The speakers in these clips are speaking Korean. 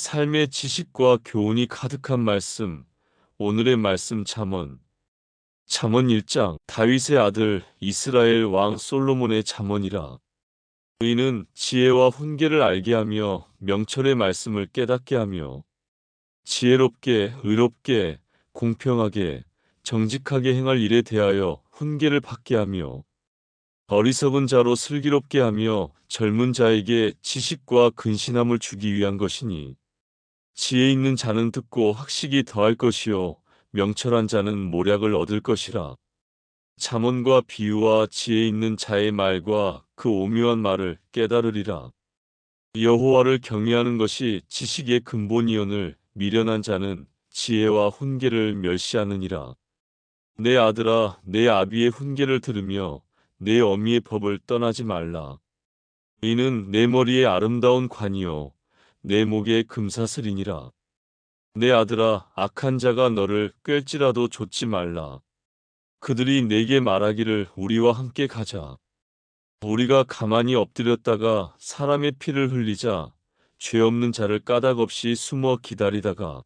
삶의 지식과 교훈이 가득한 말씀, 오늘의 말씀 잠언 1장 다윗의 아들 이스라엘 왕 솔로몬의 잠언이라. 의인은 지혜와 훈계를 알게 하며 명철의 말씀을 깨닫게 하며 지혜롭게 의롭게 공평하게 정직하게 행할 일에 대하여 훈계를 받게 하며 어리석은 자로 슬기롭게 하며 젊은 자에게 지식과 근신함을 주기 위한 것이니 지혜 있는 자는 듣고 학식이 더할 것이요 명철한 자는 모략을 얻을 것이라. 잠언과 비유와 지혜 있는 자의 말과 그 오묘한 말을 깨달으리라. 여호와를 경외하는 것이 지식의 근본이오늘 미련한 자는 지혜와 훈계를 멸시하느니라. 내 아들아, 내 아비의 훈계를 들으며 내 어미의 법을 떠나지 말라. 이는 내 머리에 아름다운 관이요 내 목에 금사슬이니라. 내 아들아, 악한 자가 너를 꿰을지라도 좇지 말라. 그들이 내게 말하기를 우리와 함께 가자. 우리가 가만히 엎드렸다가 사람의 피를 흘리자 죄 없는 자를 까닭 없이 숨어 기다리다가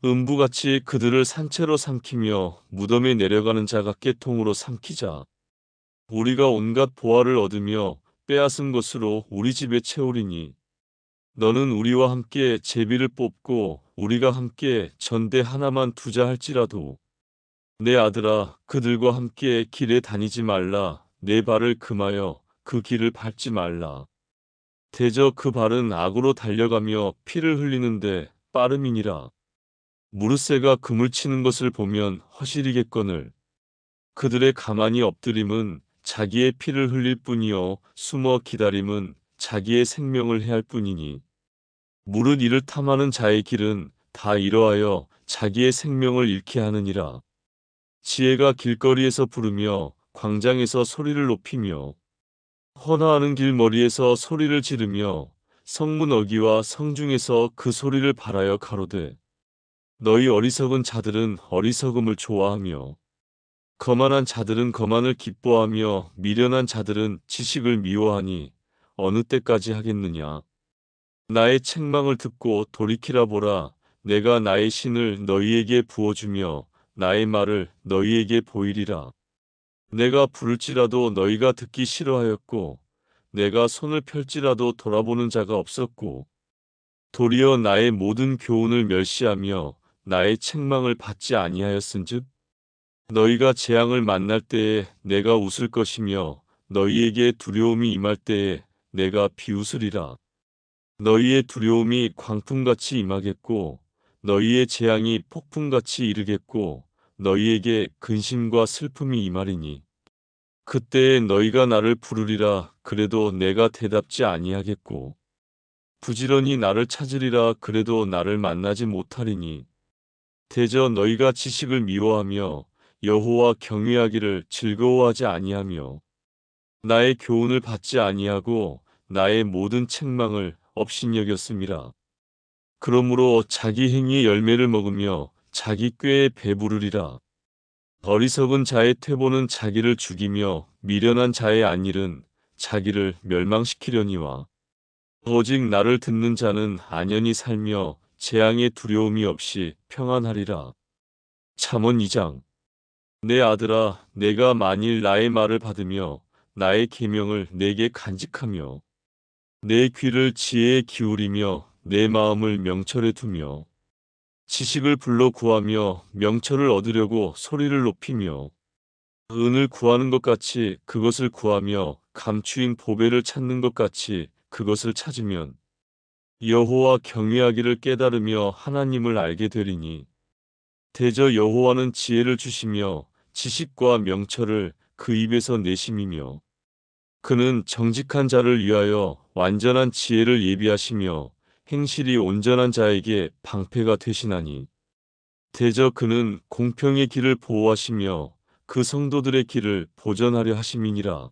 음부같이 그들을 산채로 삼키며 무덤에 내려가는 자 같게 통으로 삼키자. 우리가 온갖 보화를 얻으며 빼앗은 것으로 우리 집에 채우리니 너는 우리와 함께 제비를 뽑고 우리가 함께 전대 하나만 두자 할지라도 내 아들아 그들과 함께 길에 다니지 말라. 내 발을 금하여 그 길을 밟지 말라. 대저 그 발은 악으로 달려가며 피를 흘리는데 빠름이니라. 무릇새가 그물 치는 것을 보면 허실이겠거늘 그들의 가만히 엎드림은 자기의 피를 흘릴 뿐이요 숨어 기다림은 자기의 생명을 해할 뿐이니 무릇 이를 탐하는 자의 길은 다 이러하여 자기의 생명을 잃게 하느니라. 지혜가 길거리에서 부르며 광장에서 소리를 높이며 헌화하는 길머리에서 소리를 지르며 성문 어귀와 성중에서 그 소리를 발하여 가로되 너희 어리석은 자들은 어리석음을 좋아하며 거만한 자들은 거만을 기뻐하며 미련한 자들은 지식을 미워하니 어느 때까지 하겠느냐. 나의 책망을 듣고 돌이키라 보라. 내가 나의 신을 너희에게 부어주며 나의 말을 너희에게 보이리라. 내가 부를지라도 너희가 듣기 싫어하였고 내가 손을 펼지라도 돌아보는 자가 없었고 도리어 나의 모든 교훈을 멸시하며 나의 책망을 받지 아니하였은즉 너희가 재앙을 만날 때에 내가 웃을 것이며 너희에게 두려움이 임할 때에 내가 비웃으리라. 너희의 두려움이 광풍같이 임하겠고 너희의 재앙이 폭풍같이 이르겠고 너희에게 근심과 슬픔이 임하리니 그때에 너희가 나를 부르리라. 그래도 내가 대답지 아니하겠고 부지런히 나를 찾으리라. 그래도 나를 만나지 못하리니 대저 너희가 지식을 미워하며 여호와 경외하기를 즐거워하지 아니하며 나의 교훈을 받지 아니하고 나의 모든 책망을 업신여겼음이라. 그러므로 자기 행위의 열매를 먹으며 자기 꾀에 배부르리라. 어리석은 자의 퇴보는 자기를 죽이며 미련한 자의 안일은 자기를 멸망시키려니와 오직 나를 듣는 자는 안연히 살며 재앙의 두려움이 없이 평안하리라. 잠언 2장 내 아들아 내가 만일 나의 말을 받으며 나의 계명을 내게 간직하며 내 귀를 지혜에 기울이며 내 마음을 명철에 두며 지식을 불러 구하며 명철을 얻으려고 소리를 높이며 은을 구하는 것 같이 그것을 구하며 감추인 보배를 찾는 것 같이 그것을 찾으면 여호와 경외하기를 깨달으며 하나님을 알게 되리니 대저 여호와는 지혜를 주시며 지식과 명철을 그 입에서 내심이며 그는 정직한 자를 위하여 완전한 지혜를 예비하시며 행실이 온전한 자에게 방패가 되시나니 대저 그는 공평의 길을 보호하시며 그 성도들의 길을 보전하려 하심이니라.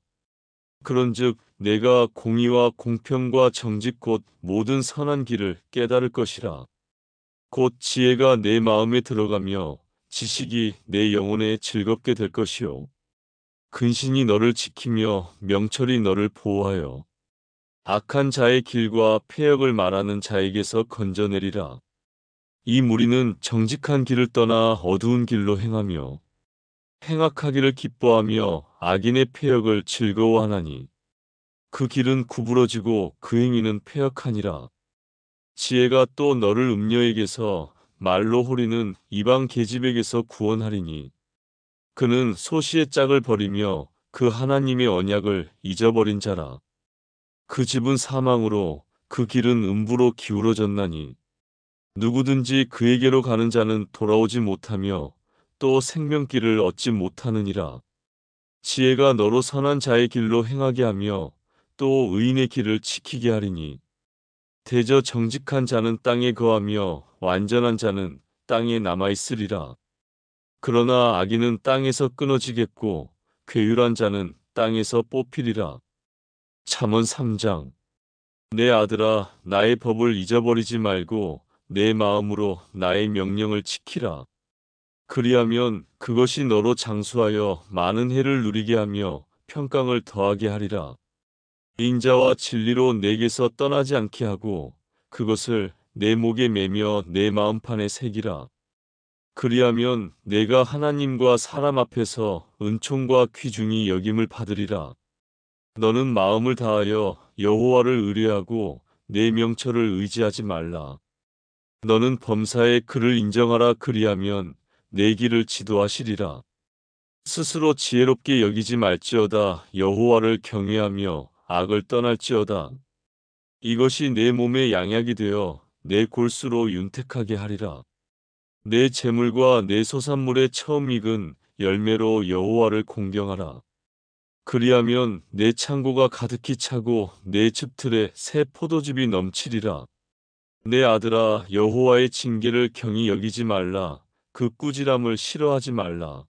그런즉 내가 공의와 공평과 정직 곧 모든 선한 길을 깨달을 것이라. 곧 지혜가 내 마음에 들어가며 지식이 내 영혼에 즐겁게 될 것이요 근신이 너를 지키며 명철이 너를 보호하여 악한 자의 길과 패역을 말하는 자에게서 건져내리라. 이 무리는 정직한 길을 떠나 어두운 길로 행하며 행악하기를 기뻐하며 악인의 패역을 즐거워하나니 그 길은 구부러지고 그 행위는 패역하니라. 지혜가 또 너를 음녀에게서 말로 호리는 이방 계집에게서 구원하리니 그는 소시의 짝을 버리며 그 하나님의 언약을 잊어버린 자라. 그 집은 사망으로 그 길은 음부로 기울어졌나니 누구든지 그에게로 가는 자는 돌아오지 못하며 또 생명길을 얻지 못하느니라. 지혜가 너로 선한 자의 길로 행하게 하며 또 의인의 길을 지키게 하리니 대저 정직한 자는 땅에 거하며 완전한 자는 땅에 남아있으리라. 그러나 악인은 땅에서 끊어지겠고 괴율한 자는 땅에서 뽑히리라. 잠언 3장. 내 아들아, 나의 법을 잊어버리지 말고 내 마음으로 나의 명령을 지키라. 그리하면 그것이 너로 장수하여 많은 해를 누리게 하며 평강을 더하게 하리라. 인자와 진리로 내게서 떠나지 않게 하고 그것을 내 목에 매며 내 마음판에 새기라. 그리하면 내가 하나님과 사람 앞에서 은총과 귀중히 여김을 받으리라. 너는 마음을 다하여 여호와를 의뢰하고 내 명철을 의지하지 말라. 너는 범사에 그를 인정하라. 그리하면 내 길을 지도하시리라. 스스로 지혜롭게 여기지 말지어다. 여호와를 경외하며 악을 떠날지어다. 이것이 내 몸에 양약이 되어 내 골수로 윤택하게 하리라. 내 재물과 내 소산물의 처음 익은 열매로 여호와를 공경하라. 그리하면 내 창고가 가득히 차고 내 즙틀에 새 포도즙이 넘치리라. 내 아들아, 여호와의 징계를 경히 여기지 말라. 그 꾸지람을 싫어하지 말라.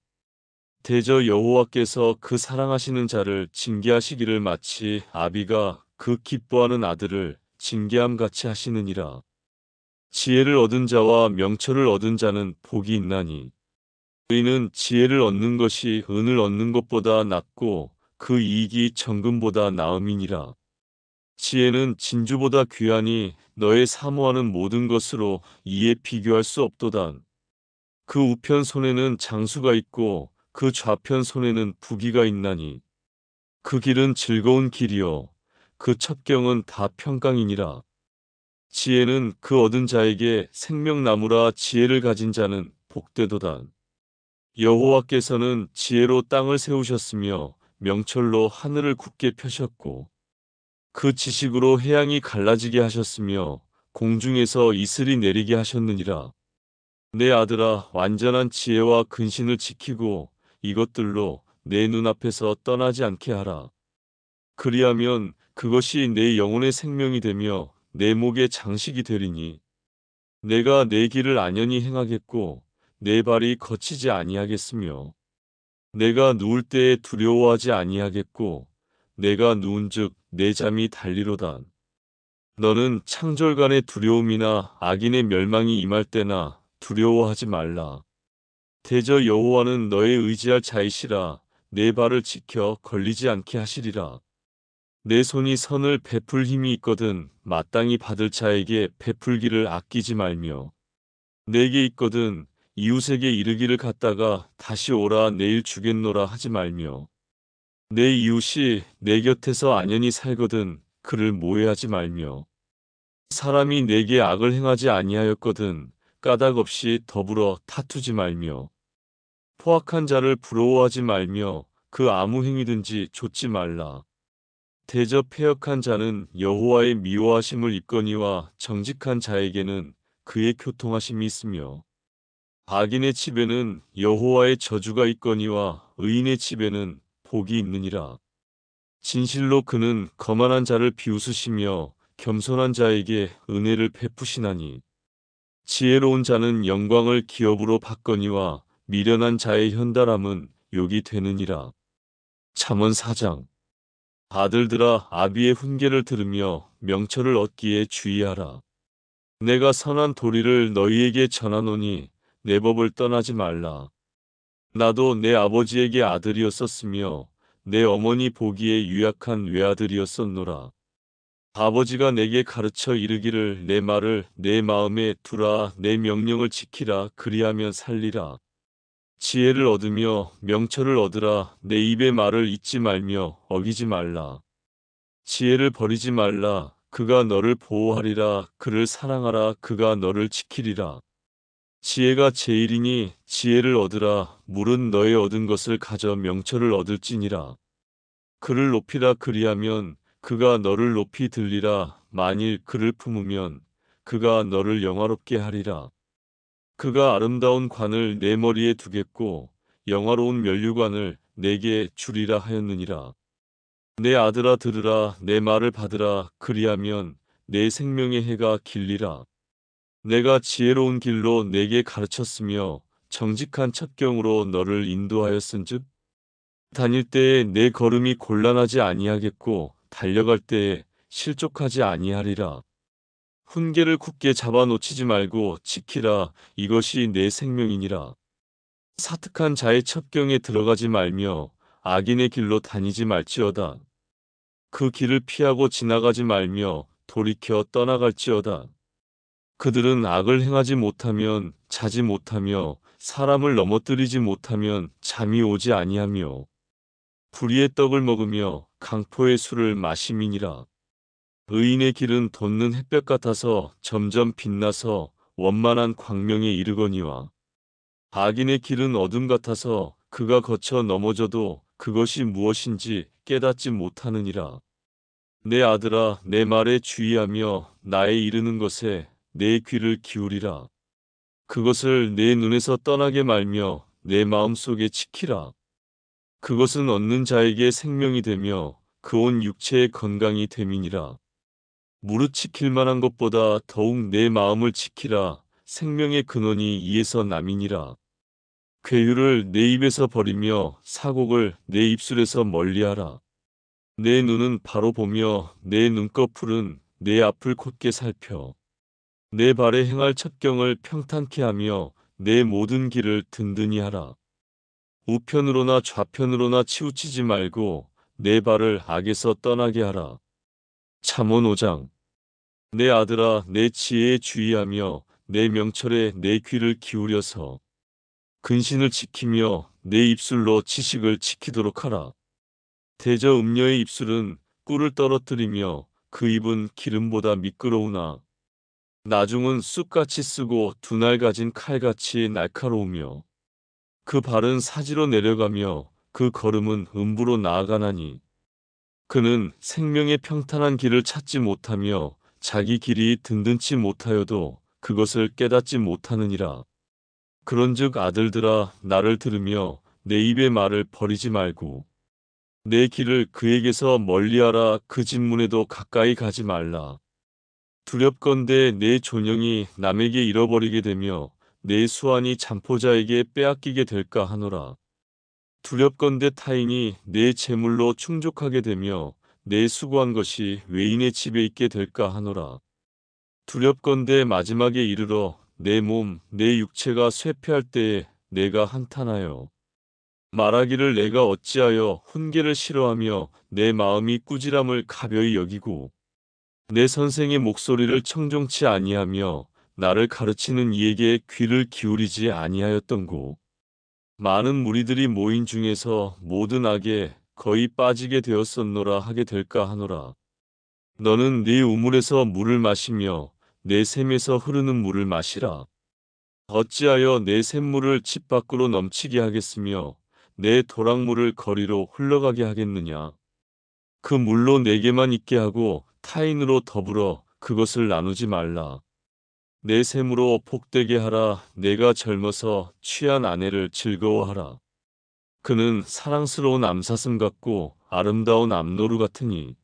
대저 여호와께서 그 사랑하시는 자를 징계하시기를 마치 아비가 그 기뻐하는 아들을 징계함 같이 하시느니라. 지혜를 얻은 자와 명철을 얻은 자는 복이 있나니 의인은 지혜를 얻는 것이 은을 얻는 것보다 낫고 그 이익이 정금보다 나음이니라. 지혜는 진주보다 귀하니 너의 사모하는 모든 것으로 이에 비교할 수 없도다. 그 우편 손에는 장수가 있고 그 좌편 손에는 부귀가 있나니 그 길은 즐거운 길이요 그 첩경은 다 평강이니라. 지혜는 그 얻은 자에게 생명나무라. 지혜를 가진 자는 복되도다. 여호와께서는 지혜로 땅을 세우셨으며 명철로 하늘을 굳게 펴셨고 그 지식으로 해양이 갈라지게 하셨으며 공중에서 이슬이 내리게 하셨느니라. 내 아들아, 완전한 지혜와 근신을 지키고 이것들로 내 눈앞에서 떠나지 않게 하라. 그리하면 그것이 내 영혼의 생명이 되며 내 목의 장식이 되리니 내가 내 길을 안연히 행하겠고 내 발이 거치지 아니하겠으며 내가 누울 때에 두려워하지 아니하겠고 내가 누운즉 내 잠이 달리로다. 너는 창졸간의 두려움이나 악인의 멸망이 임할 때나 두려워하지 말라. 대저 여호와는 너의 의지할 자이시라. 내 발을 지켜 걸리지 않게 하시리라. 내 손이 선을 베풀 힘이 있거든 마땅히 받을 자에게 베풀기를 아끼지 말며 내게 있거든 이웃에게 이르기를 갔다가 다시 오라 내일 주겠노라 하지 말며 내 이웃이 내 곁에서 안연히 살거든 그를 모해하지 말며 사람이 내게 악을 행하지 아니하였거든 까닭 없이 더불어 다투지 말며 포악한 자를 부러워하지 말며 그 아무 행위든지 좇지 말라. 대저 패역한 자는 여호와의 미워하심을 입거니와 정직한 자에게는 그의 교통하심이 있으며 악인의 집에는 여호와의 저주가 있거니와 의인의 집에는 복이 있느니라. 진실로 그는 거만한 자를 비웃으시며 겸손한 자에게 은혜를 베푸시나니 지혜로운 자는 영광을 기업으로 받거니와 미련한 자의 현달함은 욕이 되느니라. 잠언 4장. 아들들아, 아비의 훈계를 들으며 명철을 얻기에 주의하라. 내가 선한 도리를 너희에게 전하노니 내 법을 떠나지 말라. 나도 내 아버지에게 아들이었었으며 내 어머니 보기에 유약한 외아들이었었노라. 아버지가 내게 가르쳐 이르기를 내 말을 내 마음에 두라 내 명령을 지키라 그리하면 살리라. 지혜를 얻으며 명철을 얻으라 내 입의 말을 잊지 말며 어기지 말라. 지혜를 버리지 말라 그가 너를 보호하리라 그를 사랑하라 그가 너를 지키리라. 지혜가 제일이니 지혜를 얻으라 물은 너의 얻은 것을 가져 명철을 얻을지니라. 그를 높이라 그리하면 그가 너를 높이 들리라 만일 그를 품으면 그가 너를 영화롭게 하리라. 그가 아름다운 관을 내 머리에 두겠고 영화로운 면류관을 내게 주리라 하였느니라. 내 아들아 들으라 내 말을 받으라 그리하면 내 생명의 해가 길리라. 내가 지혜로운 길로 내게 가르쳤으며 정직한 첩경으로 너를 인도하였은즉 다닐 때에 내 걸음이 곤란하지 아니하겠고 달려갈 때에 실족하지 아니하리라. 훈계를 굳게 잡아 놓치지 말고 지키라 이것이 내 생명이니라. 사특한 자의 첩경에 들어가지 말며 악인의 길로 다니지 말지어다. 그 길을 피하고 지나가지 말며 돌이켜 떠나갈지어다. 그들은 악을 행하지 못하면 자지 못하며 사람을 넘어뜨리지 못하면 잠이 오지 아니하며 불의의 떡을 먹으며 강포의 술을 마심이니라. 의인의 길은 돋는 햇볕 같아서 점점 빛나서 원만한 광명에 이르거니와 악인의 길은 어둠 같아서 그가 거쳐 넘어져도 그것이 무엇인지 깨닫지 못하느니라. 내 아들아 내 말에 주의하며 나의 이르는 것에 내 귀를 기울이라. 그것을 내 눈에서 떠나게 말며 내 마음속에 지키라. 그것은 얻는 자에게 생명이 되며 그 온 육체의 건강이 됨이니라. 무릇 지킬 만한 것보다 더욱 내 마음을 지키라. 생명의 근원이 이에서 남이니라. 괴유를 내 입에서 버리며 사곡을 내 입술에서 멀리하라. 내 눈은 바로 보며 내 눈꺼풀은 내 앞을 곧게 살펴. 내 발에 행할 첩경을 평탄케 하며 내 모든 길을 든든히 하라. 우편으로나 좌편으로나 치우치지 말고 내 발을 악에서 떠나게 하라. 잠언 5장. 내 아들아 내 지혜에 주의하며 내 명철에 내 귀를 기울여서 근신을 지키며 내 입술로 지식을 지키도록 하라. 대저 음녀의 입술은 꿀을 떨어뜨리며 그 입은 기름보다 미끄러우나 나중은 쑥같이 쓰고 두날 가진 칼같이 날카로우며 그 발은 사지로 내려가며 그 걸음은 음부로 나아가나니 그는 생명의 평탄한 길을 찾지 못하며 자기 길이 든든치 못하여도 그것을 깨닫지 못하느니라. 그런즉 아들들아 나를 들으며 내 입의 말을 버리지 말고 내 길을 그에게서 멀리하라. 그 집문에도 가까이 가지 말라. 두렵건대 내 존영이 남에게 잃어버리게 되며 내 수완이 잠포자에게 빼앗기게 될까 하노라. 두렵건대 타인이 내 재물로 충족하게 되며 내 수고한 것이 외인의 집에 있게 될까 하노라. 두렵건대 마지막에 이르러 내 몸, 내 육체가 쇠퇴할 때에 내가 한탄하여 말하기를 내가 어찌하여 훈계를 싫어하며 내 마음이 꾸지람을 가벼이 여기고 내 선생의 목소리를 청종치 아니하며 나를 가르치는 이에게 귀를 기울이지 아니하였던고. 많은 무리들이 모인 중에서 모든 악에 거의 빠지게 되었었노라 하게 될까 하노라. 너는 네 우물에서 물을 마시며 내 샘에서 흐르는 물을 마시라. 어찌하여 내 샘물을 집 밖으로 넘치게 하겠으며 내 도랑물을 거리로 흘러가게 하겠느냐. 그 물로 내게만 있게 하고 타인으로 더불어 그것을 나누지 말라. 내 샘으로 복되게 하라. 내가 젊어서 취한 아내를 즐거워하라. 그는 사랑스러운 암사슴 같고 아름다운 암노루 같으니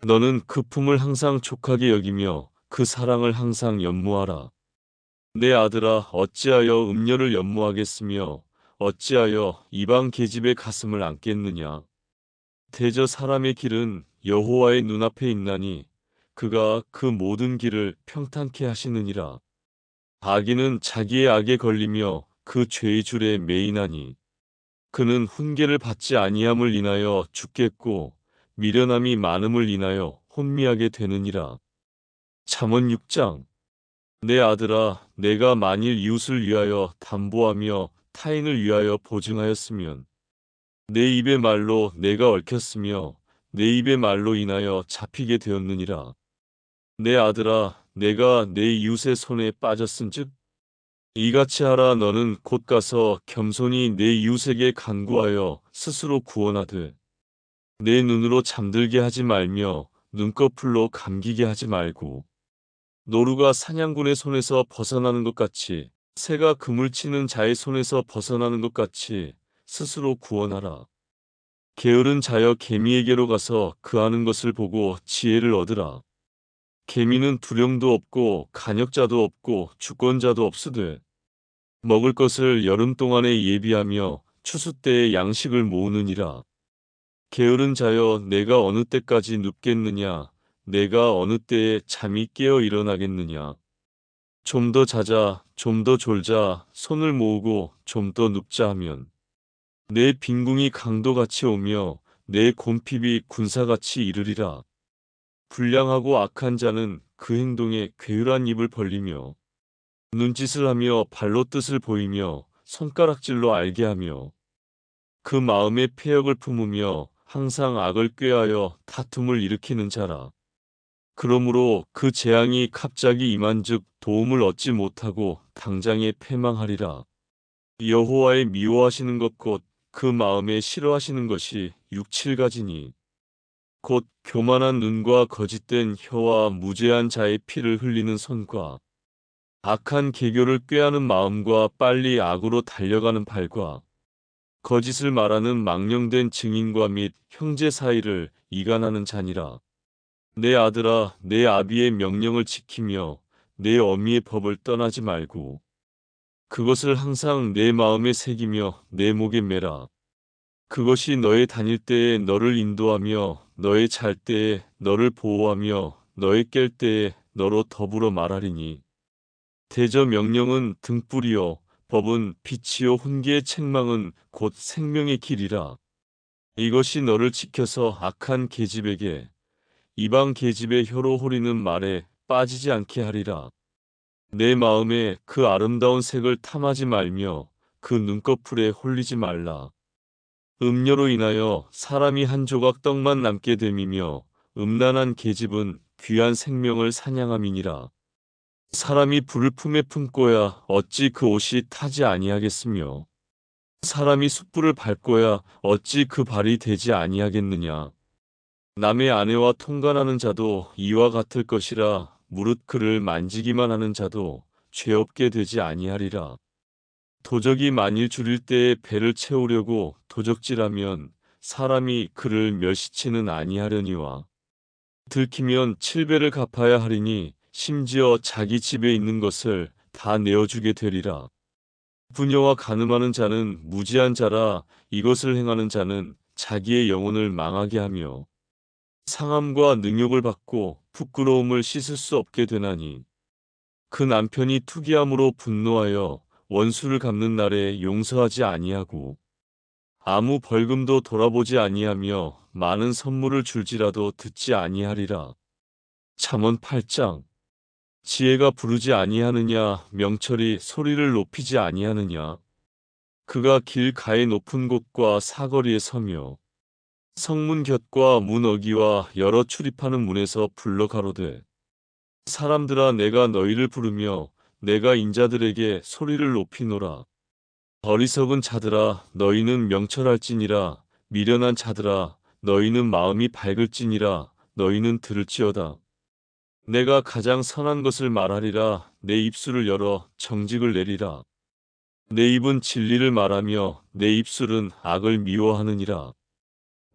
너는 그 품을 항상 족하게 여기며 그 사랑을 항상 연모하라. 내 아들아 어찌하여 음녀를 연모하겠으며 어찌하여 이방 계집의 가슴을 안겠느냐. 대저 사람의 길은 여호와의 눈앞에 있나니 그가 그 모든 길을 평탄케 하시느니라. 악인은 자기의 악에 걸리며 그 죄의 줄에 매이나니 그는 훈계를 받지 아니함을 인하여 죽겠고 미련함이 많음을 인하여 혼미하게 되느니라. 잠언 6장. 내 아들아, 내가 만일 이웃을 위하여 담보하며 타인을 위하여 보증하였으면 내 입의 말로 내가 얽혔으며 내 입의 말로 인하여 잡히게 되었느니라. 내 아들아, 내가 내 이웃의 손에 빠졌은즉 이같이 하라. 너는 곧 가서 겸손히 내 이웃에게 간구하여 스스로 구원하되 내 눈으로 잠들게 하지 말며 눈꺼풀로 감기게 하지 말고 노루가 사냥꾼의 손에서 벗어나는 것 같이 새가 그물 치는 자의 손에서 벗어나는 것 같이 스스로 구원하라. 게으른 자여 개미에게로 가서 그 하는 것을 보고 지혜를 얻으라. 개미는 두령도 없고 간역자도 없고 주권자도 없으되 먹을 것을 여름 동안에 예비하며 추수 때에 양식을 모으느니라. 게으른 자여 내가 어느 때까지 눕겠느냐? 내가 어느 때에 잠이 깨어 일어나겠느냐? 좀 더 자자, 좀 더 졸자, 손을 모으고 좀 더 눕자 하면 내 빈궁이 강도같이 오며 내 곰핍이 군사같이 이르리라. 불량하고 악한 자는 그 행동에 괴율한 입을 벌리며 눈짓을 하며 발로 뜻을 보이며 손가락질로 알게 하며 그 마음에 패역을 품으며 항상 악을 꾀하여 다툼을 일으키는 자라. 그러므로 그 재앙이 갑자기 임한즉 도움을 얻지 못하고 당장에 패망하리라. 여호와의 미워하시는 것 곧 그 마음에 싫어하시는 것이 6, 7가지니 곧 교만한 눈과 거짓된 혀와 무죄한 자의 피를 흘리는 손과 악한 계교를 꾀하는 마음과 빨리 악으로 달려가는 발과 거짓을 말하는 망령된 증인과 및 형제 사이를 이간하는 자니라. 내 아들아, 내 아비의 명령을 지키며 내 어미의 법을 떠나지 말고 그것을 항상 내 마음에 새기며 내 목에 매라. 그것이 너의 다닐 때에 너를 인도하며 너의 잘 때에 너를 보호하며 너의 깰 때에 너로 더불어 말하리니 대저 명령은 등불이요 법은 빛이요 훈계의 책망은 곧 생명의 길이라. 이것이 너를 지켜서 악한 계집에게 이방 계집의 혀로 호리는 말에 빠지지 않게 하리라. 내 마음에 그 아름다운 색을 탐하지 말며 그 눈꺼풀에 홀리지 말라. 음료로 인하여 사람이 한 조각 떡만 남게 됨이며 음란한 계집은 귀한 생명을 사냥함이니라. 사람이 불을 품에 품고야 어찌 그 옷이 타지 아니하겠으며 사람이 숯불을 밟고야 어찌 그 발이 되지 아니하겠느냐. 남의 아내와 통간하는 자도 이와 같을 것이라. 무릇 그를 만지기만 하는 자도 죄 없게 되지 아니하리라. 도적이 만일 줄일 때에 배를 채우려고 도적질하면 사람이 그를 멸시치는 아니하려니와 들키면 7배를 갚아야 하리니 심지어 자기 집에 있는 것을 다 내어주게 되리라. 부녀와 간음하는 자는 무지한 자라. 이것을 행하는 자는 자기의 영혼을 망하게 하며 상함과 능욕을 받고 부끄러움을 씻을 수 없게 되나니 그 남편이 투기함으로 분노하여 원수를 갚는 날에 용서하지 아니하고 아무 벌금도 돌아보지 아니하며 많은 선물을 줄지라도 듣지 아니하리라. 잠언 8장. 지혜가 부르지 아니하느냐? 명철이 소리를 높이지 아니하느냐? 그가 길가의 높은 곳과 사거리에 서며 성문 곁과 문 어기와 여러 출입하는 문에서 불러 가로되 사람들아, 내가 너희를 부르며 내가 인자들에게 소리를 높이노라. 어리석은 자들아, 너희는 명철할지니라. 미련한 자들아, 너희는 마음이 밝을지니라. 너희는 들을지어다. 내가 가장 선한 것을 말하리라. 내 입술을 열어 정직을 내리라. 내 입은 진리를 말하며 내 입술은 악을 미워하느니라.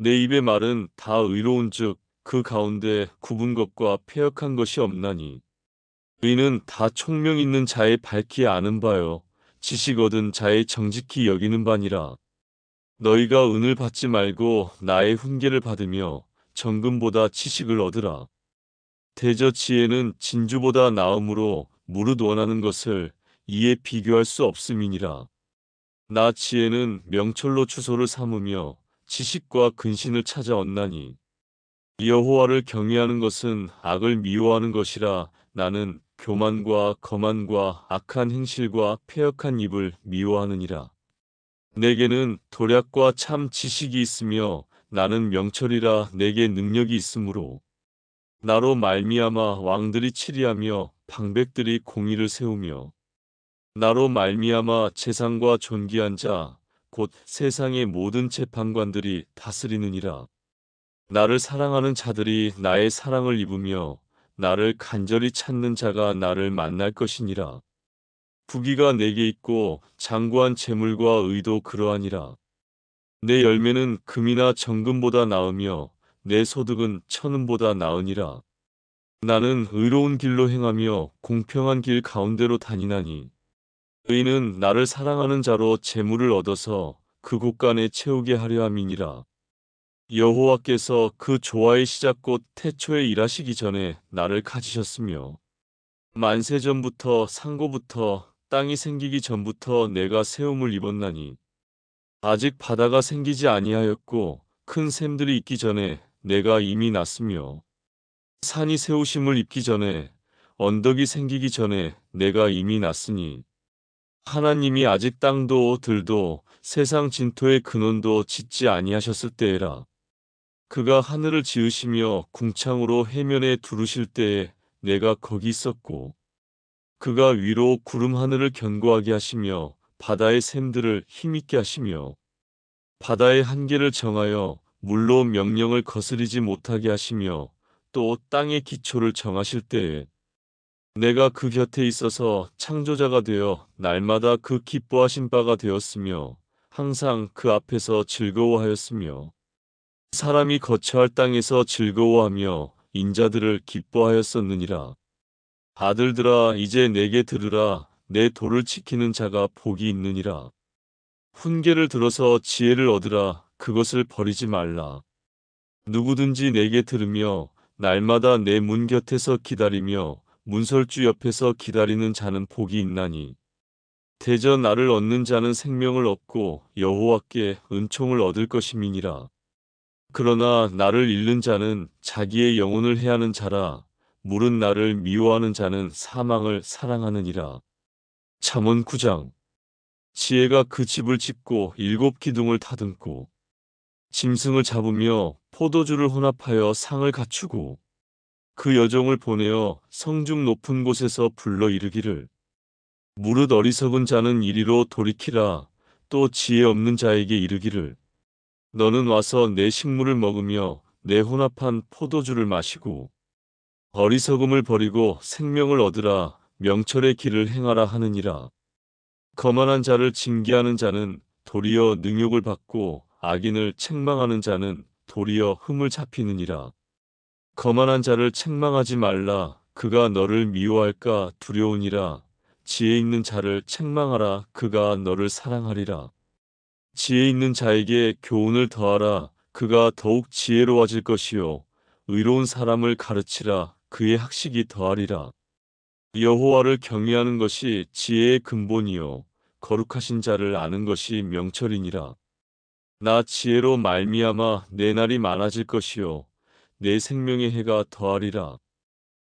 내 입의 말은 다 의로운즉 그 가운데 굽은 것과 패역한 것이 없나니 의는 다 총명 있는 자의 밝히 아는 바요 지식 얻은 자의 정직히 여기는 바니라. 너희가 은을 받지 말고 나의 훈계를 받으며 정금보다 지식을 얻으라. 대저 지혜는 진주보다 나음으로 무릇 원하는 것을 이에 비교할 수 없음이니라. 나 지혜는 명철로 주소를 삼으며 지식과 근신을 찾아 얻나니 여호와를 경외하는 것은 악을 미워하는 것이라. 나는 교만과 거만과 악한 행실과 패역한 입을 미워하느니라. 내게는 도략과 참 지식이 있으며 나는 명철이라. 내게 능력이 있으므로 나로 말미암아 왕들이 치리하며 방백들이 공의를 세우며 나로 말미암아 재상과 존귀한 자 곧 세상의 모든 재판관들이 다스리느니라. 나를 사랑하는 자들이 나의 사랑을 입으며 나를 간절히 찾는 자가 나를 만날 것이니라. 부귀가 내게 있고 장구한 재물과 의도 그러하니라. 내 열매는 금이나 정금보다 나으며 내 소득은 천은보다 나으니라. 나는 의로운 길로 행하며 공평한 길 가운데로 다니나니 의인은 나를 사랑하는 자로 재물을 얻어서 그 곳간에 채우게 하려 함이니라. 여호와께서 그 조화의 시작 곧 태초에 일하시기 전에 나를 가지셨으며 만세 전부터 상고부터 땅이 생기기 전부터 내가 세움을 입었나니 아직 바다가 생기지 아니하였고 큰 샘들이 있기 전에 내가 이미 났으며 산이 세우심을 입기 전에 언덕이 생기기 전에 내가 이미 났으니 하나님이 아직 땅도 들도 세상 진토의 근원도 짓지 아니하셨을 때에라. 그가 하늘을 지으시며 궁창으로 해면에 두르실 때에 내가 거기 있었고 그가 위로 구름 하늘을 견고하게 하시며 바다의 샘들을 힘있게 하시며 바다의 한계를 정하여 물로 명령을 거스리지 못하게 하시며 또 땅의 기초를 정하실 때에 내가 그 곁에 있어서 창조자가 되어 날마다 그 기뻐하신 바가 되었으며 항상 그 앞에서 즐거워하였으며 사람이 거처할 땅에서 즐거워하며 인자들을 기뻐하였었느니라. 아들들아 이제 내게 들으라. 내 도를 지키는 자가 복이 있느니라. 훈계를 들어서 지혜를 얻으라. 그것을 버리지 말라. 누구든지 내게 들으며 날마다 내 문 곁에서 기다리며 문설주 옆에서 기다리는 자는 복이 있나니 대저 나를 얻는 자는 생명을 얻고 여호와께 은총을 얻을 것임이니라. 그러나 나를 잃는 자는 자기의 영혼을 해하는 자라. 물은 나를 미워하는 자는 사망을 사랑하느니라. 잠언 9장. 지혜가 그 집을 짓고 7기둥을 다듬고 짐승을 잡으며 포도주를 혼합하여 상을 갖추고 그 여종을 보내어 성중 높은 곳에서 불러 이르기를 무릇 어리석은 자는 이리로 돌이키라. 또 지혜 없는 자에게 이르기를 너는 와서 내 식물을 먹으며 내 혼합한 포도주를 마시고 어리석음을 버리고 생명을 얻으라. 명철의 길을 행하라 하느니라. 거만한 자를 징계하는 자는 도리어 능욕을 받고 악인을 책망하는 자는 도리어 흠을 잡히느니라. 거만한 자를 책망하지 말라. 그가 너를 미워할까 두려우니라. 지혜 있는 자를 책망하라. 그가 너를 사랑하리라. 지혜 있는 자에게 교훈을 더하라. 그가 더욱 지혜로워질 것이요 의로운 사람을 가르치라. 그의 학식이 더하리라. 여호와를 경외하는 것이 지혜의 근본이요 거룩하신 자를 아는 것이 명철이니라. 나 지혜로 말미암아 내 날이 많아질 것이요 내 생명의 해가 더하리라.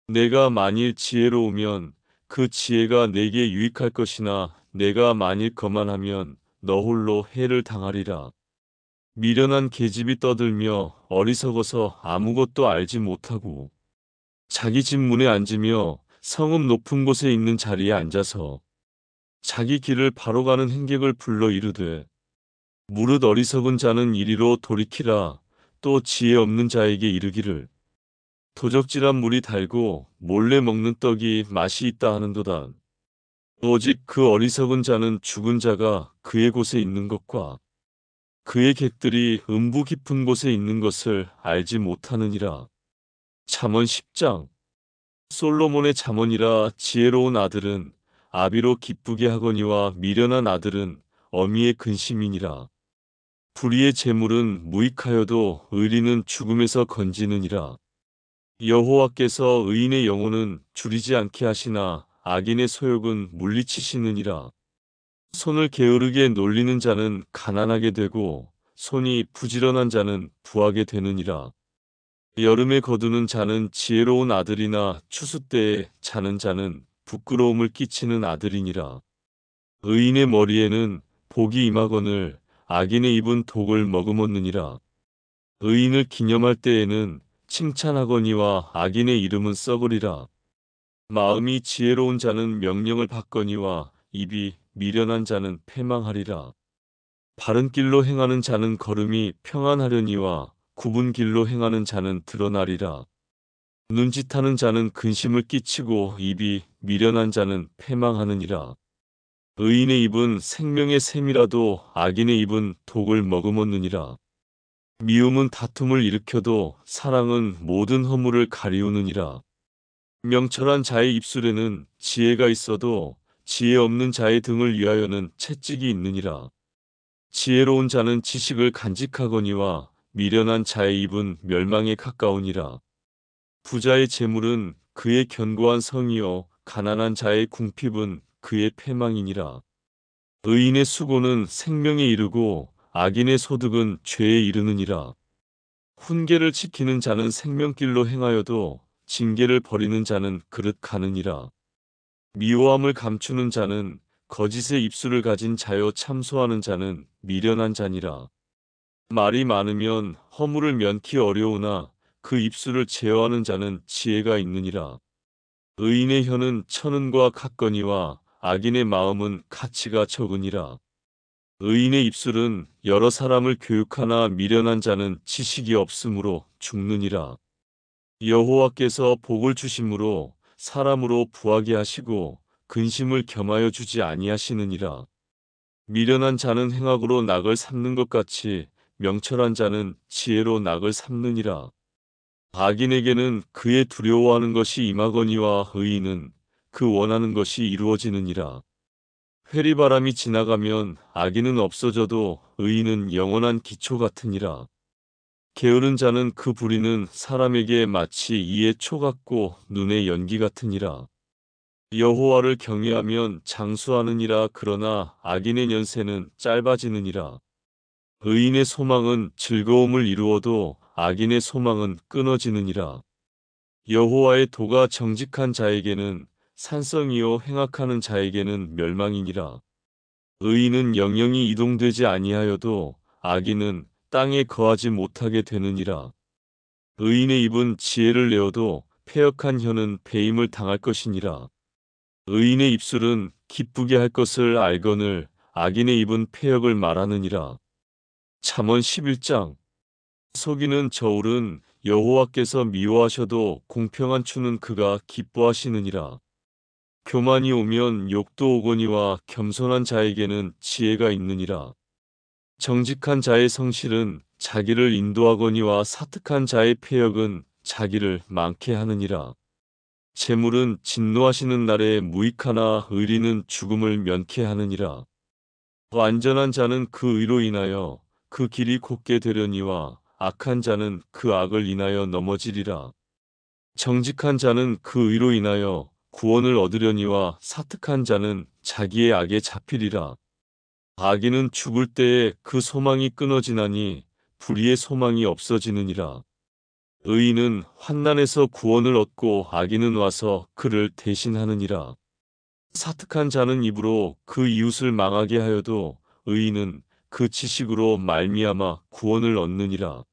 내가 만일 지혜로우면 그 지혜가 내게 유익할 것이나 내가 만일 거만하면 너 홀로 해를 당하리라. 미련한 계집이 떠들며 어리석어서 아무것도 알지 못하고 자기 집 문에 앉으며 성읍 높은 곳에 있는 자리에 앉아서 자기 길을 바로 가는 행객을 불러 이르되 무릇 어리석은 자는 이리로 돌이키라. 또 지혜 없는 자에게 이르기를 도적질한 물이 달고 몰래 먹는 떡이 맛이 있다 하는도다. 오직 그 어리석은 자는 죽은 자가 그의 곳에 있는 것과 그의 객들이 음부 깊은 곳에 있는 것을 알지 못하느니라. 잠언 10장. 솔로몬의 잠언이라. 지혜로운 아들은 아비로 기쁘게 하거니와 미련한 아들은 어미의 근심이니라. 불의의 재물은 무익하여도 의리는 죽음에서 건지느니라. 여호와께서 의인의 영혼은 줄이지 않게 하시나 악인의 소욕은 물리치시느니라. 손을 게으르게 놀리는 자는 가난하게 되고 손이 부지런한 자는 부하게 되느니라. 여름에 거두는 자는 지혜로운 아들이나 추수 때에 자는 자는 부끄러움을 끼치는 아들이니라. 의인의 머리에는 복이 임하거늘 악인의 입은 독을 머금었느니라. 의인을 기념할 때에는 칭찬하거니와 악인의 이름은 썩으리라. 마음이 지혜로운 자는 명령을 받거니와 입이 미련한 자는 패망하리라. 바른 길로 행하는 자는 걸음이 평안하려니와 굽은 길로 행하는 자는 드러나리라. 눈짓하는 자는 근심을 끼치고 입이 미련한 자는 패망하느니라. 의인의 입은 생명의 샘이라도 악인의 입은 독을 머금었느니라. 미움은 다툼을 일으켜도 사랑은 모든 허물을 가리우느니라. 명철한 자의 입술에는 지혜가 있어도 지혜 없는 자의 등을 위하여는 채찍이 있느니라. 지혜로운 자는 지식을 간직하거니와 미련한 자의 입은 멸망에 가까우니라. 부자의 재물은 그의 견고한 성이요 가난한 자의 궁핍은 그의 패망이니라. 의인의 수고는 생명에 이르고 악인의 소득은 죄에 이르느니라. 훈계를 지키는 자는 생명길로 행하여도 징계를 버리는 자는 그릇 가느니라. 미워함을 감추는 자는 거짓의 입술을 가진 자요 참소하는 자는 미련한 자니라. 말이 많으면 허물을 면키 어려우나 그 입술을 제어하는 자는 지혜가 있느니라. 의인의 혀는 천은과 같거니와 악인의 마음은 가치가 적으니라. 의인의 입술은 여러 사람을 교육하나 미련한 자는 지식이 없으므로 죽느니라. 여호와께서 복을 주심으로 사람으로 부하게 하시고 근심을 겸하여 주지 아니하시느니라. 미련한 자는 행악으로 낙을 삼는 것 같이 명철한 자는 지혜로 낙을 삼느니라. 악인에게는 그의 두려워하는 것이 임하거니와 의인은 그 원하는 것이 이루어지느니라. 회리바람이 지나가면 악인은 없어져도 의인은 영원한 기초 같으니라. 게으른 자는 그 부리는 사람에게 마치 이의 초 같고 눈의 연기 같으니라. 여호와를 경외하면 장수하느니라. 그러나 악인의 연세는 짧아지느니라. 의인의 소망은 즐거움을 이루어도 악인의 소망은 끊어지느니라. 여호와의 도가 정직한 자에게는 산성이요 행악하는 자에게는 멸망이니라. 의인은 영영이 이동되지 아니하여도 악인은 땅에 거하지 못하게 되느니라. 의인의 입은 지혜를 내어도 패역한 혀는 배임을 당할 것이니라. 의인의 입술은 기쁘게 할 것을 알거늘 악인의 입은 패역을 말하느니라. 잠언 11장. 속이는 저울은 여호와께서 미워하셔도 공평한 추는 그가 기뻐하시느니라. 교만이 오면 욕도 오거니와 겸손한 자에게는 지혜가 있느니라. 정직한 자의 성실은 자기를 인도하거니와 사특한 자의 패역은 자기를 많게 하느니라. 재물은 진노하시는 날에 무익하나 의리는 죽음을 면케 하느니라. 완전한 자는 그 의로 인하여 그 길이 곧게 되려니와 악한 자는 그 악을 인하여 넘어지리라. 정직한 자는 그 의로 인하여 구원을 얻으려니와 사특한 자는 자기의 악에 잡히리라. 악인은 죽을 때에 그 소망이 끊어지나니 불의의 소망이 없어지느니라. 의인은 환난에서 구원을 얻고 악인은 와서 그를 대신하느니라. 사특한 자는 입으로 그 이웃을 망하게 하여도 의인은 그 지식으로 말미암아 구원을 얻느니라.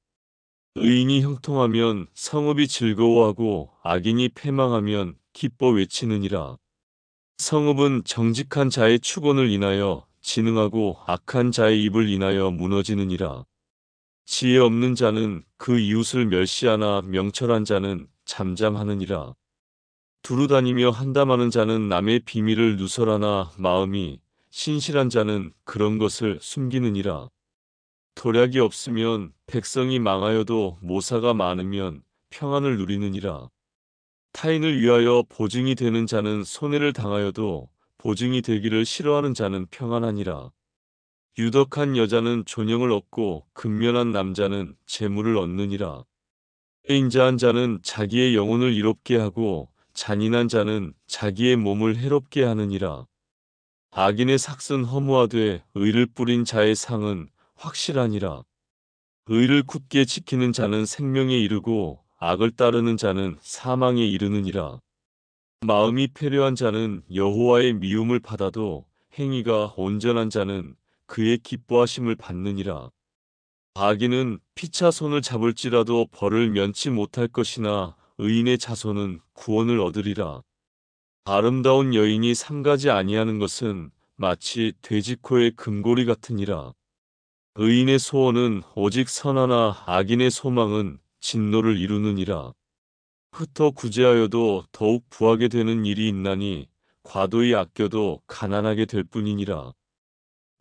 의인이 형통하면 성읍이 즐거워하고 악인이 패망하면 기뻐 외치느니라. 성읍은 정직한 자의 축원을 인하여 진흥하고 악한 자의 입을 인하여 무너지느니라. 지혜 없는 자는 그 이웃을 멸시하나 명철한 자는 잠잠하느니라. 두루다니며 한담하는 자는 남의 비밀을 누설하나 마음이 신실한 자는 그런 것을 숨기느니라. 도략이 없으면 백성이 망하여도 모사가 많으면 평안을 누리느니라. 타인을 위하여 보증이 되는 자는 손해를 당하여도 보증이 되기를 싫어하는 자는 평안하니라. 유덕한 여자는 존영을 얻고 근면한 남자는 재물을 얻느니라. 인자한 자는 자기의 영혼을 이롭게 하고 잔인한 자는 자기의 몸을 해롭게 하느니라. 악인의 삭은 허무하되 의를 뿌린 자의 상은 확실하니라. 의를 굳게 지키는 자는 생명에 이르고 악을 따르는 자는 사망에 이르느니라. 마음이 패려한 자는 여호와의 미움을 받아도 행위가 온전한 자는 그의 기뻐하심을 받느니라. 악인은 피차 손을 잡을지라도 벌을 면치 못할 것이나 의인의 자손은 구원을 얻으리라. 아름다운 여인이 삼가지 아니하는 것은 마치 돼지코의 금고리 같으니라. 의인의 소원은 오직 선하나 악인의 소망은 진노를 이루느니라. 흩어 구제하여도 더욱 부하게 되는 일이 있나니 과도히 아껴도 가난하게 될 뿐이니라.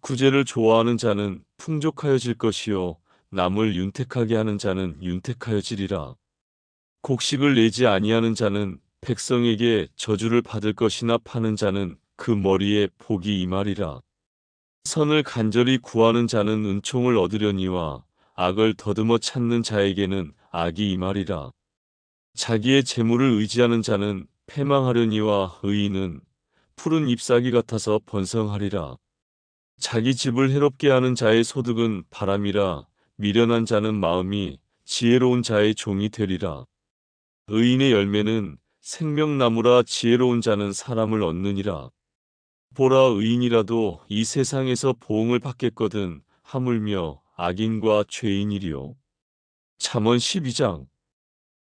구제를 좋아하는 자는 풍족하여질 것이요 남을 윤택하게 하는 자는 윤택하여지리라. 곡식을 내지 아니하는 자는 백성에게 저주를 받을 것이나 파는 자는 그 머리에 복이 임하리라. 선을 간절히 구하는 자는 은총을 얻으려니와 악을 더듬어 찾는 자에게는 악이 임하리라. 자기의 재물을 의지하는 자는 패망하려니와 의인은 푸른 잎사귀 같아서 번성하리라. 자기 집을 해롭게 하는 자의 소득은 바람이라. 미련한 자는 마음이 지혜로운 자의 종이 되리라. 의인의 열매는 생명나무라. 지혜로운 자는 사람을 얻느니라. 보라, 의인이라도 이 세상에서 보응을 받겠거든 하물며 악인과 죄인이리요. 잠언 12장.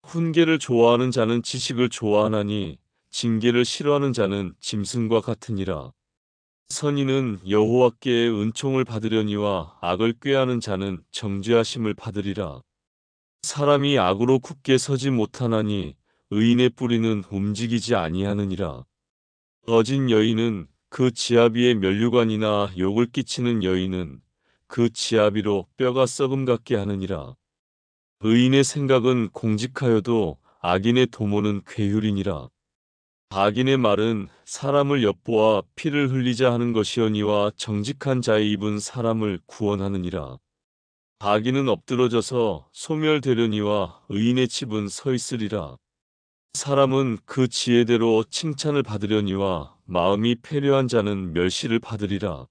훈계를 좋아하는 자는 지식을 좋아하나니 징계를 싫어하는 자는 짐승과 같으니라. 선인은 여호와께 은총을 받으려니와 악을 꾀하는 자는 정죄하심을 받으리라. 사람이 악으로 굳게 서지 못하나니 의인의 뿌리는 움직이지 아니하느니라. 어진 여인은 그 지아비의 면류관이나 욕을 끼치는 여인은 그 지아비로 뼈가 썩음 같게 하느니라. 의인의 생각은 공직하여도 악인의 도모는 괴휼이니라. 악인의 말은 사람을 엿보아 피를 흘리자 하는 것이오니와 정직한 자의 입은 사람을 구원하느니라. 악인은 엎드러져서 소멸되려니와 의인의 집은 서 있으리라. 사람은 그 지혜대로 칭찬을 받으려니와 마음이 패려한 자는 멸시를 받으리라.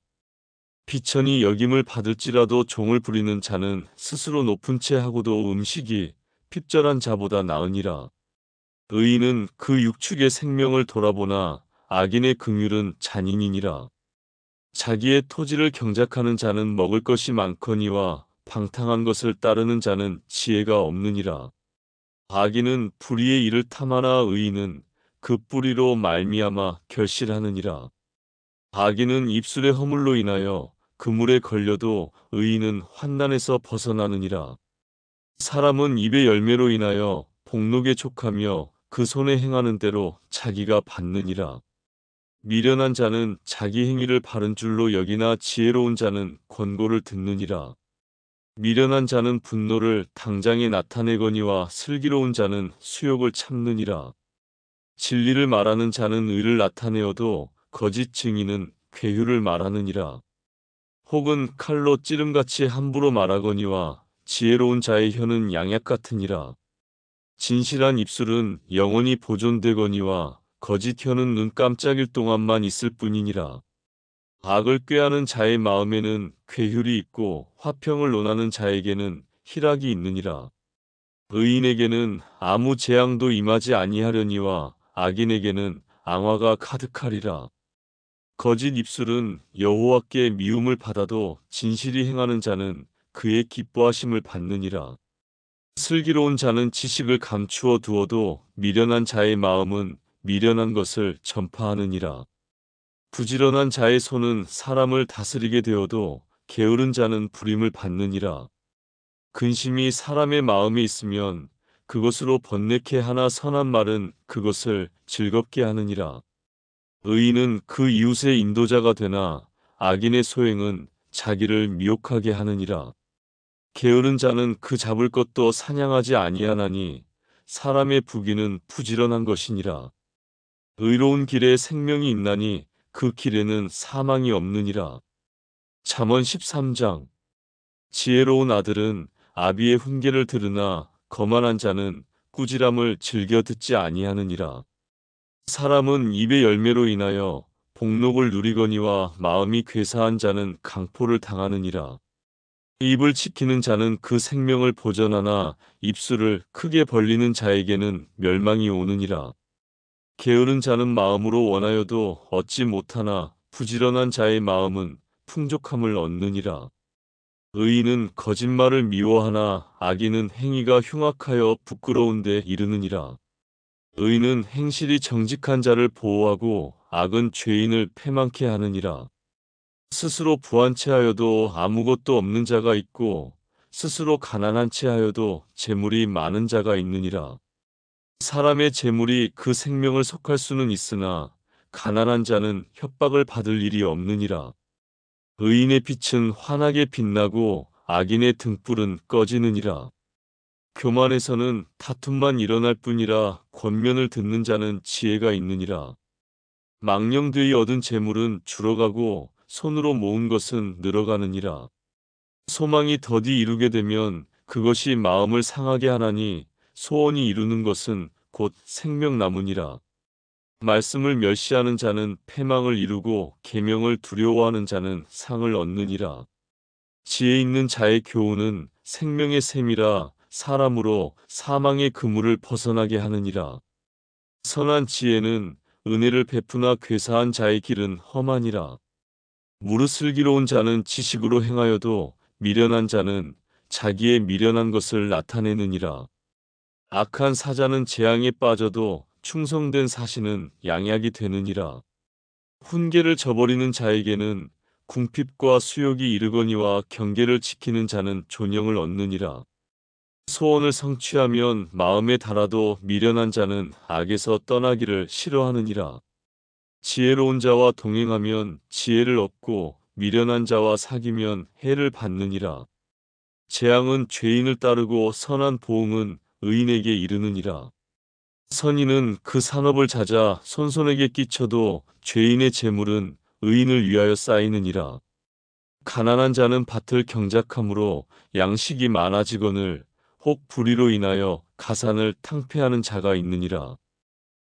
비천이 여김을 받을지라도 종을 부리는 자는 스스로 높은 채 하고도 음식이 핍절한 자보다 나으니라. 의인은 그 육축의 생명을 돌아보나 악인의 긍휼은 잔인이니라. 자기의 토지를 경작하는 자는 먹을 것이 많거니와 방탕한 것을 따르는 자는 지혜가 없느니라. 악인은 불의의 일을 탐하나 의인은 그 뿌리로 말미암아 결실하느니라. 악인은 입술의 허물로 인하여 그물에 걸려도 의인은 환난에서 벗어나느니라. 사람은 입의 열매로 인하여 복록에 촉하며 그 손에 행하는 대로 자기가 받느니라. 미련한 자는 자기 행위를 바른 줄로 여기나 지혜로운 자는 권고를 듣느니라. 미련한 자는 분노를 당장에 나타내거니와 슬기로운 자는 수욕을 참느니라. 진리를 말하는 자는 의를 나타내어도 거짓 증인은 괴휼을 말하느니라. 혹은 칼로 찌름같이 함부로 말하거니와 지혜로운 자의 혀는 양약 같으니라. 진실한 입술은 영원히 보존되거니와 거짓 혀는 눈 깜짝일 동안만 있을 뿐이니라. 악을 꾀하는 자의 마음에는 괴휼이 있고 화평을 논하는 자에게는 희락이 있느니라. 의인에게는 아무 재앙도 임하지 아니하려니와 악인에게는 앙화가 가득하리라. 거짓 입술은 여호와께 미움을 받아도 진실이 행하는 자는 그의 기뻐하심을 받느니라. 슬기로운 자는 지식을 감추어 두어도 미련한 자의 마음은 미련한 것을 전파하느니라. 부지런한 자의 손은 사람을 다스리게 되어도 게으른 자는 불임을 받느니라. 근심이 사람의 마음에 있으면 그것으로 번뇌케 하나 선한 말은 그것을 즐겁게 하느니라. 의인은 그 이웃의 인도자가 되나 악인의 소행은 자기를 미혹하게 하느니라. 게으른 자는 그 잡을 것도 사냥하지 아니하나니 사람의 부귀는 부지런한 것이니라. 의로운 길에 생명이 있나니 그 길에는 사망이 없느니라. 잠언 13장. 지혜로운 아들은 아비의 훈계를 들으나 거만한 자는 꾸지람을 즐겨 듣지 아니하느니라. 사람은 입의 열매로 인하여 복록을 누리거니와 마음이 괴사한 자는 강포를 당하느니라. 입을 지키는 자는 그 생명을 보전하나 입술을 크게 벌리는 자에게는 멸망이 오느니라. 게으른 자는 마음으로 원하여도 얻지 못하나 부지런한 자의 마음은 풍족함을 얻느니라. 의인은 거짓말을 미워하나 악인은 행위가 흉악하여 부끄러운 데 이르느니라. 의인은 행실이 정직한 자를 보호하고 악은 죄인을 패망케 하느니라. 스스로 부한 채 하여도 아무것도 없는 자가 있고 스스로 가난한 채 하여도 재물이 많은 자가 있느니라. 사람의 재물이 그 생명을 속할 수는 있으나 가난한 자는 협박을 받을 일이 없느니라. 의인의 빛은 환하게 빛나고 악인의 등불은 꺼지느니라. 교만에서는 다툼만 일어날 뿐이라 권면을 듣는 자는 지혜가 있느니라. 망령되이 얻은 재물은 줄어가고 손으로 모은 것은 늘어가느니라. 소망이 더디 이루게 되면 그것이 마음을 상하게 하나니 소원이 이루는 것은 곧 생명나무니라. 말씀을 멸시하는 자는 패망을 이루고 계명을 두려워하는 자는 상을 얻느니라. 지혜 있는 자의 교훈은 생명의 샘이라 사람으로 사망의 그물을 벗어나게 하느니라. 선한 지혜는 은혜를 베푸나 괴사한 자의 길은 험하니라. 무릇 슬기로운 자는 지식으로 행하여도 미련한 자는 자기의 미련한 것을 나타내느니라. 악한 사자는 재앙에 빠져도 충성된 사신은 양약이 되느니라. 훈계를 저버리는 자에게는 궁핍과 수욕이 이르거니와 경계를 지키는 자는 존영을 얻느니라. 소원을 성취하면 마음에 달아도 미련한 자는 악에서 떠나기를 싫어하느니라. 지혜로운 자와 동행하면 지혜를 얻고 미련한 자와 사귀면 해를 받느니라. 재앙은 죄인을 따르고 선한 보응은 의인에게 이르느니라. 선인은 그 산업을 찾아 손손에게 끼쳐도 죄인의 재물은 의인을 위하여 쌓이느니라. 가난한 자는 밭을 경작함으로 양식이 많아지거늘 혹 불의로 인하여 가산을 탕폐하는 자가 있느니라.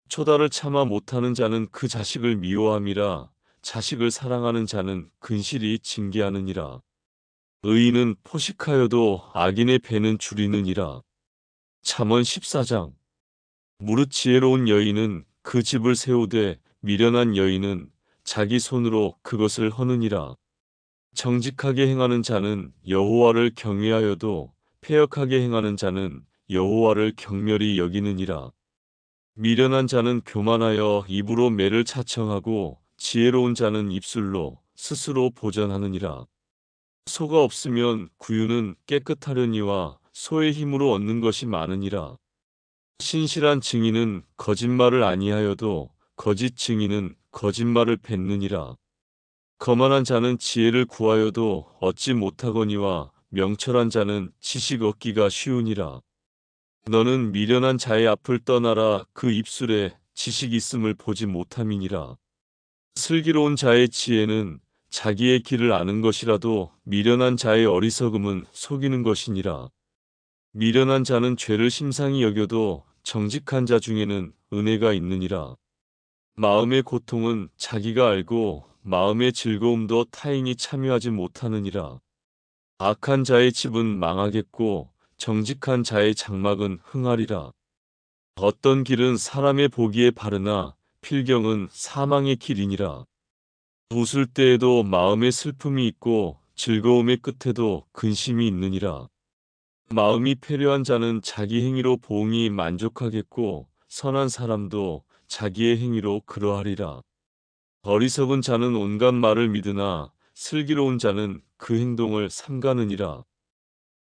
초다를 참아 못하는 자는 그 자식을 미워함이라. 자식을 사랑하는 자는 근실이 징계하느니라. 의인은 포식하여도 악인의 배는 줄이느니라. 잠언 14장. 무릇 지혜로운 여인은 그 집을 세우되 미련한 여인은 자기 손으로 그것을 허느니라. 정직하게 행하는 자는 여호와를 경외하여도 패역하게 행하는 자는 여호와를 경멸히 여기느니라. 미련한 자는 교만하여 입으로 매를 차청하고 지혜로운 자는 입술로 스스로 보전하느니라. 소가 없으면 구유는 깨끗하려니와 소의 힘으로 얻는 것이 많으니라. 신실한 증인은 거짓말을 아니하여도 거짓 증인은 거짓말을 뱉느니라. 거만한 자는 지혜를 구하여도 얻지 못하거니와 명철한 자는 지식 얻기가 쉬우니라. 너는 미련한 자의 앞을 떠나라. 그 입술에 지식 있음을 보지 못함이니라. 슬기로운 자의 지혜는 자기의 길을 아는 것이라도 미련한 자의 어리석음은 속이는 것이니라. 미련한 자는 죄를 심상히 여겨도 정직한 자 중에는 은혜가 있느니라. 마음의 고통은 자기가 알고 마음의 즐거움도 타인이 참여하지 못하느니라. 악한 자의 집은 망하겠고 정직한 자의 장막은 흥하리라. 어떤 길은 사람의 보기에 바르나 필경은 사망의 길이니라. 웃을 때에도 마음에 슬픔이 있고 즐거움의 끝에도 근심이 있느니라. 마음이 패려한 자는 자기 행위로 보응이 만족하겠고 선한 사람도 자기의 행위로 그러하리라. 어리석은 자는 온갖 말을 믿으나 슬기로운 자는 그 행동을 삼가느니라.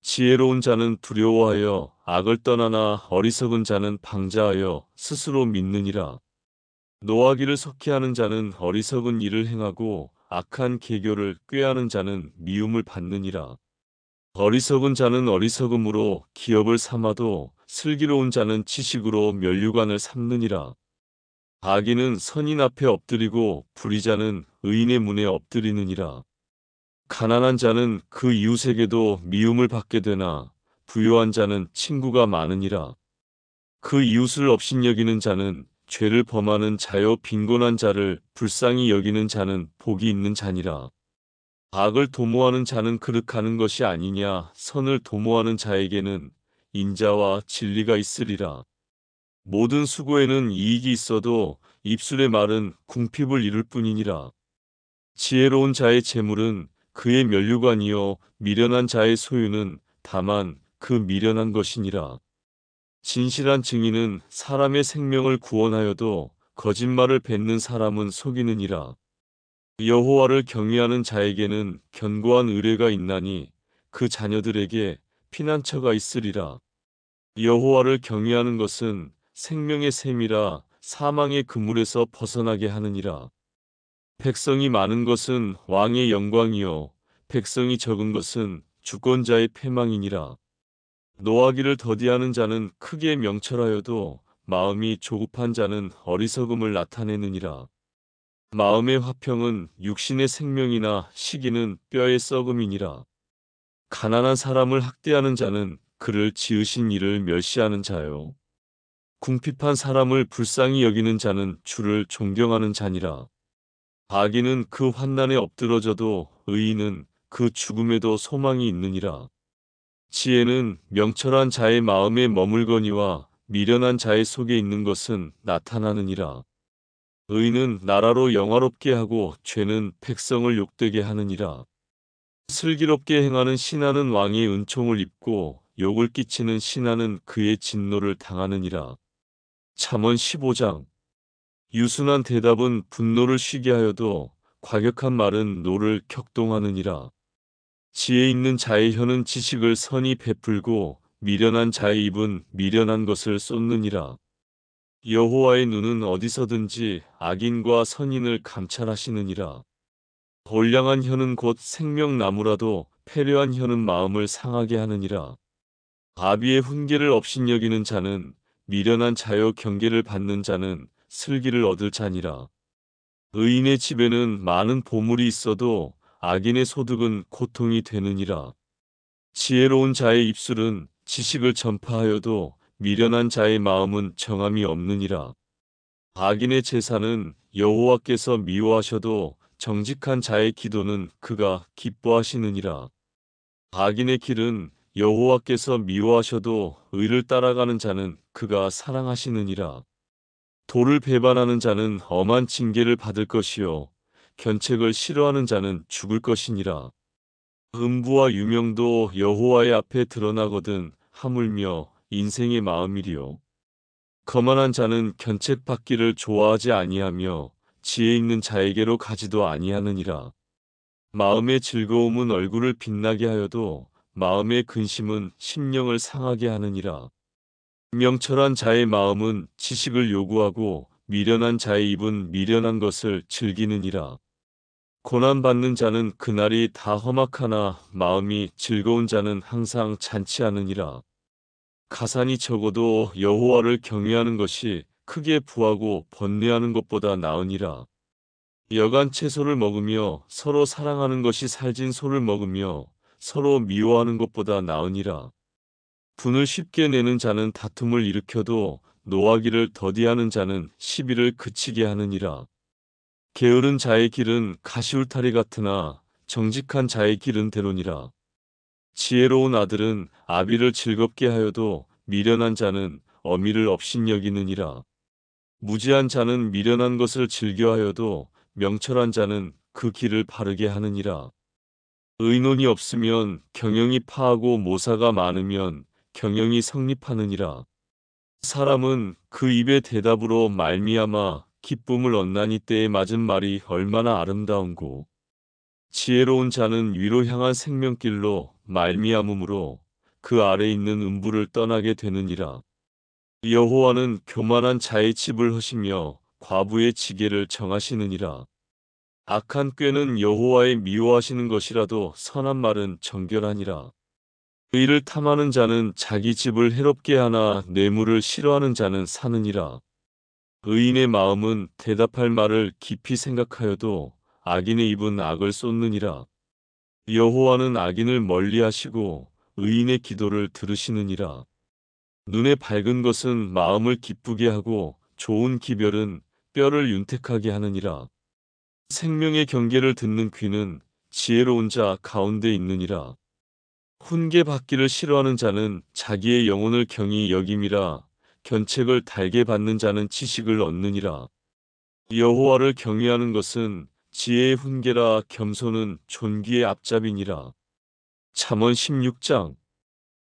지혜로운 자는 두려워하여 악을 떠나나 어리석은 자는 방자하여 스스로 믿느니라. 노하기를 속히하는 자는 어리석은 일을 행하고 악한 계교를 꾀하는 자는 미움을 받느니라. 어리석은 자는 어리석음으로 기업을 삼아도 슬기로운 자는 지식으로 면류관을 삼느니라. 악인은 선인 앞에 엎드리고 불의자는 의인의 문에 엎드리느니라. 가난한 자는 그 이웃에게도 미움을 받게 되나 부유한 자는 친구가 많으니라. 그 이웃을 업신여기는 자는 죄를 범하는 자요 빈곤한 자를 불쌍히 여기는 자는 복이 있는 자니라. 악을 도모하는 자는 그릇하는 것이 아니냐. 선을 도모하는 자에게는 인자와 진리가 있으리라. 모든 수고에는 이익이 있어도 입술의 말은 궁핍을 이룰 뿐이니라. 지혜로운 자의 재물은 그의 면류관이요 미련한 자의 소유는 다만 그 미련한 것이니라. 진실한 증인은 사람의 생명을 구원하여도 거짓말을 뱉는 사람은 속이느니라. 여호와를 경외하는 자에게는 견고한 의뢰가 있나니 그 자녀들에게 피난처가 있으리라. 여호와를 경외하는 것은 생명의 샘이라 사망의 그물에서 벗어나게 하느니라. 백성이 많은 것은 왕의 영광이요 백성이 적은 것은 주권자의 패망이니라. 노하기를 더디하는 자는 크게 명철하여도 마음이 조급한 자는 어리석음을 나타내느니라. 마음의 화평은 육신의 생명이나 시기는 뼈의 썩음이니라. 가난한 사람을 학대하는 자는 그를 지으신 이를 멸시하는 자요. 궁핍한 사람을 불쌍히 여기는 자는 주를 존경하는 자니라. 악인은 그 환난에 엎드러져도 의인은 그 죽음에도 소망이 있느니라. 지혜는 명철한 자의 마음에 머물거니와 미련한 자의 속에 있는 것은 나타나느니라. 의는 나라로 영화롭게 하고 죄는 백성을 욕되게 하느니라. 슬기롭게 행하는 신하는 왕의 은총을 입고 욕을 끼치는 신하는 그의 진노를 당하느니라. 잠언 15장. 유순한 대답은 분노를 쉬게 하여도 과격한 말은 노를 격동하느니라. 지혜 있는 자의 혀는 지식을 선히 베풀고 미련한 자의 입은 미련한 것을 쏟느니라. 여호와의 눈은 어디서든지 악인과 선인을 감찰하시느니라. 올량한 혀는 곧 생명나무라도 패려한 혀는 마음을 상하게 하느니라. 아비의 훈계를 업신여기는 자는 미련한 자여 경계를 받는 자는 슬기를 얻을 자니라. 의인의 집에는 많은 보물이 있어도 악인의 소득은 고통이 되느니라. 지혜로운 자의 입술은 지식을 전파하여도 미련한 자의 마음은 정함이 없느니라. 악인의 제사는 여호와께서 미워하셔도 정직한 자의 기도는 그가 기뻐하시느니라. 악인의 길은 여호와께서 미워하셔도 의를 따라가는 자는 그가 사랑하시느니라. 도를 배반하는 자는 엄한 징계를 받을 것이요 견책을 싫어하는 자는 죽을 것이니라. 음부와 유명도 여호와의 앞에 드러나거든 하물며 인생의 마음이리요. 거만한 자는 견책받기를 좋아하지 아니하며 지혜 있는 자에게로 가지도 아니하느니라. 마음의 즐거움은 얼굴을 빛나게 하여도 마음의 근심은 심령을 상하게 하느니라. 명철한 자의 마음은 지식을 요구하고 미련한 자의 입은 미련한 것을 즐기느니라. 고난받는 자는 그날이 다 험악하나 마음이 즐거운 자는 항상 잔치하느니라. 가산이 적어도 여호와를 경외하는 것이 크게 부하고 번뇌하는 것보다 나으니라. 여간 채소를 먹으며 서로 사랑하는 것이 살진 소를 먹으며 서로 미워하는 것보다 나으니라. 분을 쉽게 내는 자는 다툼을 일으켜도 노하기를 더디하는 자는 시비를 그치게 하느니라. 게으른 자의 길은 가시울타리 같으나 정직한 자의 길은 대로니라. 지혜로운 아들은 아비를 즐겁게 하여도 미련한 자는 어미를 업신여기느니라. 무지한 자는 미련한 것을 즐겨하여도 명철한 자는 그 길을 바르게 하느니라. 의논이 없으면 경영이 파하고 모사가 많으면 경영이 성립하느니라. 사람은 그 입의 대답으로 말미암아 기쁨을 얻나니 때에 맞은 말이 얼마나 아름다운고. 지혜로운 자는 위로 향한 생명길로 말미암음으로 그 아래 있는 음부를 떠나게 되느니라. 여호와는 교만한 자의 집을 허시며 과부의 지게를 정하시느니라. 악한 꾀는 여호와의 미워하시는 것이라도 선한 말은 정결하니라. 의를 탐하는 자는 자기 집을 해롭게 하나 뇌물을 싫어하는 자는 사느니라. 의인의 마음은 대답할 말을 깊이 생각하여도 악인의 입은 악을 쏟느니라. 여호와는 악인을 멀리하시고 의인의 기도를 들으시느니라. 눈에 밝은 것은 마음을 기쁘게 하고 좋은 기별은 뼈를 윤택하게 하느니라. 생명의 경계를 듣는 귀는 지혜로운 자 가운데 있느니라. 훈계 받기를 싫어하는 자는 자기의 영혼을 경히 여김이라. 견책을 달게 받는 자는 지식을 얻느니라. 여호와를 경외하는 것은 지혜의 훈계라. 겸손은 존귀의 앞잡이니라. 잠언 16장.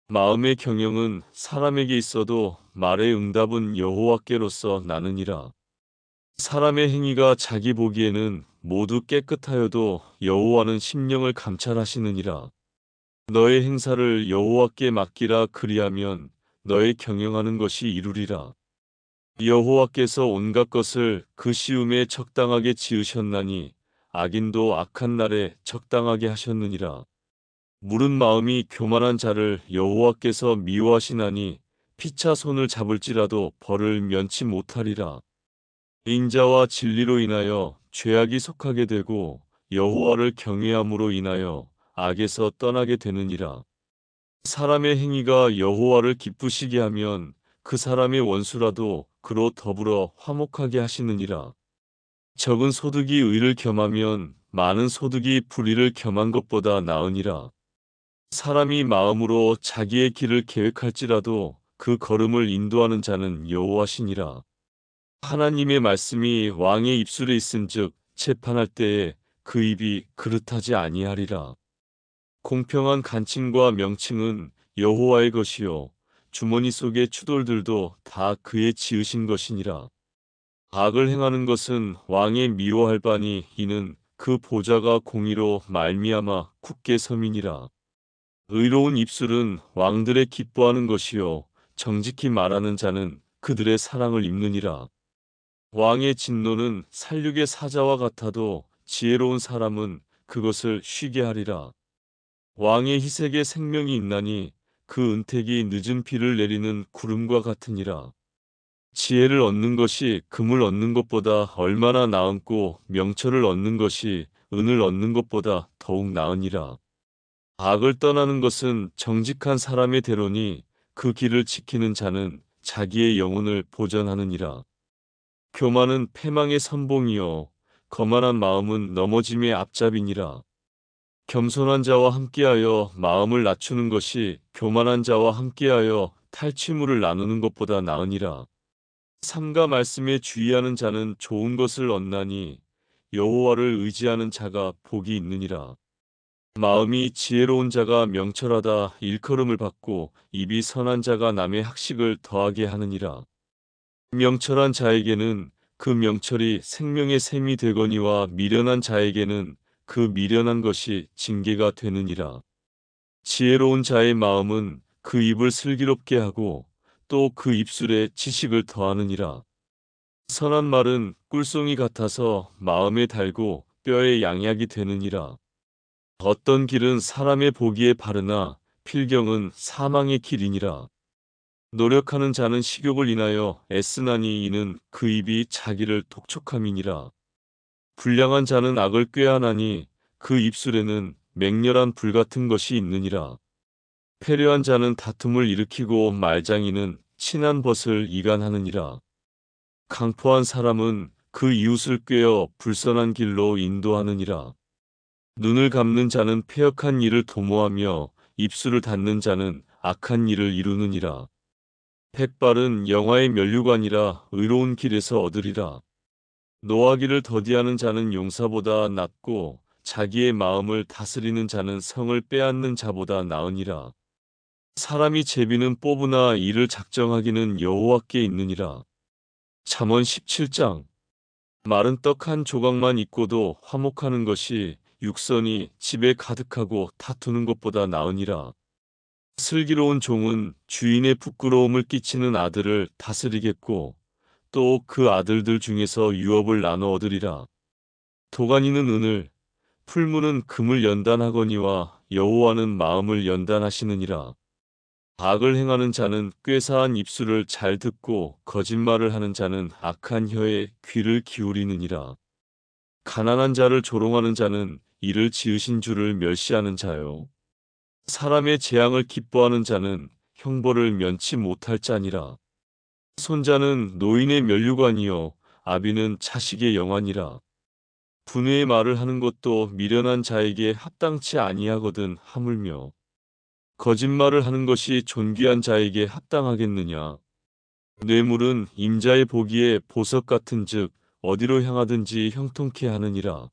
마음의 경영은 사람에게 있어도 말의 응답은 여호와께로서 나느니라. 사람의 행위가 자기 보기에는 모두 깨끗하여도 여호와는 심령을 감찰하시느니라. 너의 행사를 여호와께 맡기라. 그리하면 너의 경영하는 것이 이루리라. 여호와께서 온갖 것을 그 시음에 적당하게 지으셨나니 악인도 악한 날에 적당하게 하셨느니라. 무른 마음이 교만한 자를 여호와께서 미워하시나니 피차 손을 잡을지라도 벌을 면치 못하리라. 인자와 진리로 인하여 죄악이 속하게 되고 여호와를 경외함으로 인하여 악에서 떠나게 되느니라. 사람의 행위가 여호와를 기쁘시게 하면 그 사람의 원수라도 그로 더불어 화목하게 하시느니라. 적은 소득이 의를 겸하면 많은 소득이 불의를 겸한 것보다 나으니라. 사람이 마음으로 자기의 길을 계획할지라도 그 걸음을 인도하는 자는 여호와시니라. 하나님의 말씀이 왕의 입술에 있은즉 재판할 때에 그 입이 그릇하지 아니하리라. 공평한 간칭과 명칭은 여호와의 것이요 주머니 속의 추돌들도 다 그의 지으신 것이니라. 악을 행하는 것은 왕의 미워할 바니 이는 그 보좌가 공의로 말미암아 굳게 섬이니라. 의로운 입술은 왕들의 기뻐하는 것이요 정직히 말하는 자는 그들의 사랑을 입느니라. 왕의 진노는 살육의 사자와 같아도 지혜로운 사람은 그것을 쉬게 하리라. 왕의 희색에 생명이 있나니 그 은택이 늦은 비를 내리는 구름과 같으니라. 지혜를 얻는 것이 금을 얻는 것보다 얼마나 나은고 명철을 얻는 것이 은을 얻는 것보다 더욱 나으니라. 악을 떠나는 것은 정직한 사람의 대로니 그 길을 지키는 자는 자기의 영혼을 보전하느니라. 교만은 패망의 선봉이요 거만한 마음은 넘어짐의 앞잡이니라. 겸손한 자와 함께하여 마음을 낮추는 것이 교만한 자와 함께하여 탈취물을 나누는 것보다 나으니라. 삼가 말씀에 주의하는 자는 좋은 것을 얻나니 여호와를 의지하는 자가 복이 있느니라. 마음이 지혜로운 자가 명철하다. 일컬음을 받고 입이 선한 자가 남의 학식을 더하게 하느니라. 명철한 자에게는 그 명철이 생명의 샘이 되거니와 미련한 자에게는 그 미련한 것이 징계가 되느니라. 지혜로운 자의 마음은 그 입을 슬기롭게 하고 또 그 입술에 지식을 더하느니라. 선한 말은 꿀송이 같아서 마음에 달고 뼈에 양약이 되느니라. 어떤 길은 사람의 보기에 바르나 필경은 사망의 길이니라. 노력하는 자는 식욕을 인하여 애쓰나니 이는 그 입이 자기를 독촉함이니라. 불량한 자는 악을 꾀하나니 그 입술에는 맹렬한 불같은 것이 있느니라. 패려한 자는 다툼을 일으키고 말장이는 친한 벗을 이간하느니라. 강포한 사람은 그 이웃을 꾀어 불선한 길로 인도하느니라. 눈을 감는 자는 패역한 일을 도모하며 입술을 닫는 자는 악한 일을 이루느니라. 백발은 영화의 면류관이라 의로운 길에서 얻으리라. 노하기를 더디하는 자는 용사보다 낫고 자기의 마음을 다스리는 자는 성을 빼앗는 자보다 나으니라. 사람이 제비는 뽑으나 이를 작정하기는 여호와께 있느니라. 잠언 17장. 마른 떡 한 조각만 있고도 화목하는 것이 육선이 집에 가득하고 다투는 것보다 나으니라. 슬기로운 종은 주인의 부끄러움을 끼치는 아들을 다스리겠고 또 그 아들들 중에서 유업을 나눠 얻으리라. 도가니는 은을, 풀무는 금을 연단하거니와 여호와는 마음을 연단하시느니라. 악을 행하는 자는 꾀사한 입술을 잘 듣고 거짓말을 하는 자는 악한 혀에 귀를 기울이느니라. 가난한 자를 조롱하는 자는 이를 지으신 주를 멸시하는 자요. 사람의 재앙을 기뻐하는 자는 형벌을 면치 못할 자니라. 손자는 노인의 면류관이요 아비는 자식의 영환이라. 분의 말을 하는 것도 미련한 자에게 합당치 아니하거든 하물며 거짓말을 하는 것이 존귀한 자에게 합당하겠느냐. 뇌물은 임자의 보기에 보석 같은즉 어디로 향하든지 형통케 하느니라.